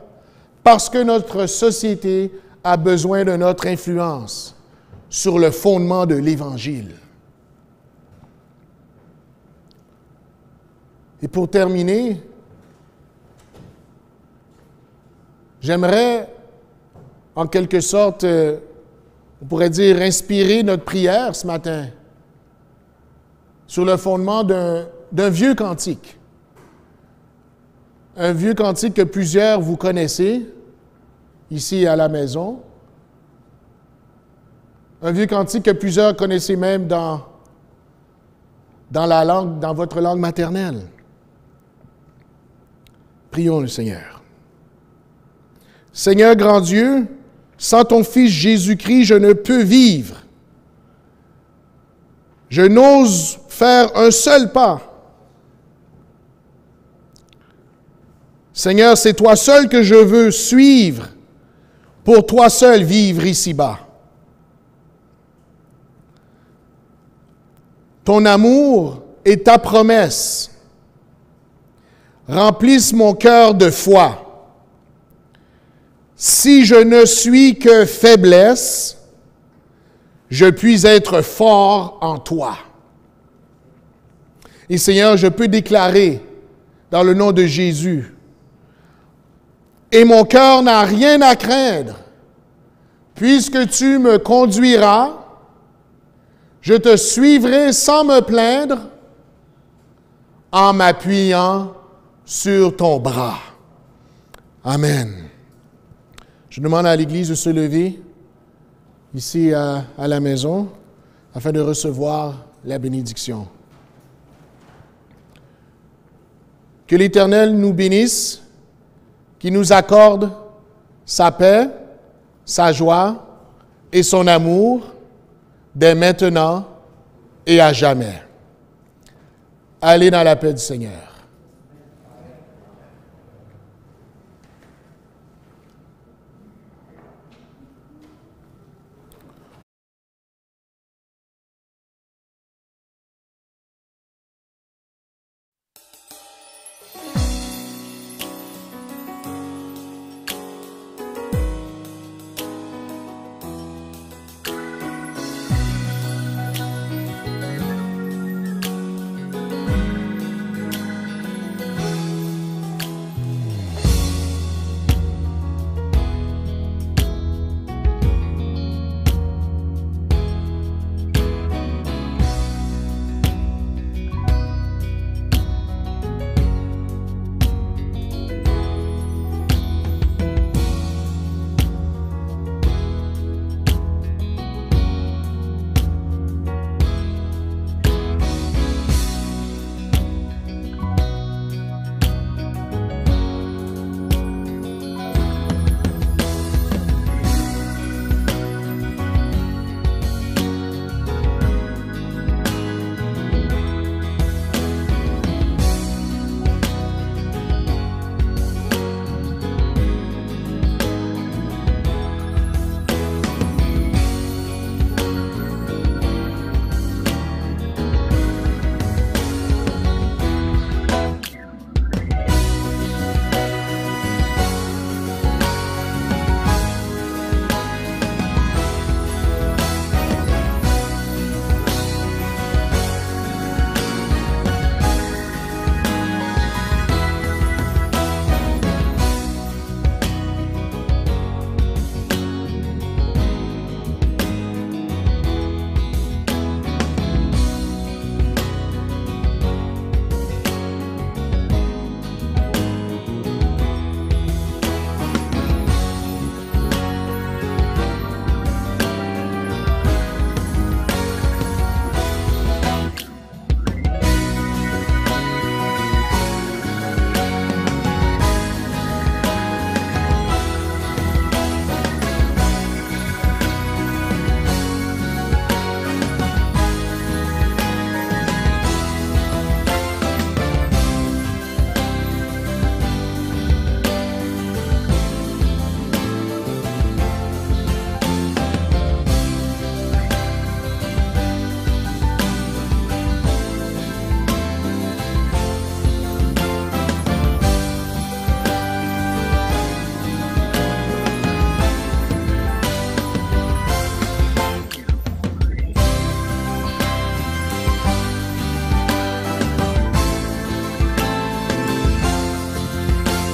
parce que notre société a besoin de notre influence sur le fondement de l'Évangile. Et pour terminer, j'aimerais, en quelque sorte, on pourrait dire, inspirer notre prière ce matin sur le fondement d'un vieux cantique. Un vieux cantique que plusieurs vous connaissez, ici à la maison. Un vieux cantique que plusieurs connaissez même dans votre langue maternelle. Prions le Seigneur. Seigneur grand Dieu, sans ton Fils Jésus-Christ, je ne peux vivre. Je n'ose faire un seul pas. Seigneur, c'est toi seul que je veux suivre, pour toi seul vivre ici-bas. Ton amour et ta promesse remplissent mon cœur de foi. Si je ne suis que faiblesse, je puis être fort en toi. Et Seigneur, je peux déclarer dans le nom de Jésus, et mon cœur n'a rien à craindre, puisque tu me conduiras, je te suivrai sans me plaindre, en m'appuyant sur ton bras. Amen. Je demande à l'Église de se lever ici à la maison afin de recevoir la bénédiction. Que l'Éternel nous bénisse, qu'il nous accorde sa paix, sa joie et son amour dès maintenant et à jamais. Allez dans la paix du Seigneur.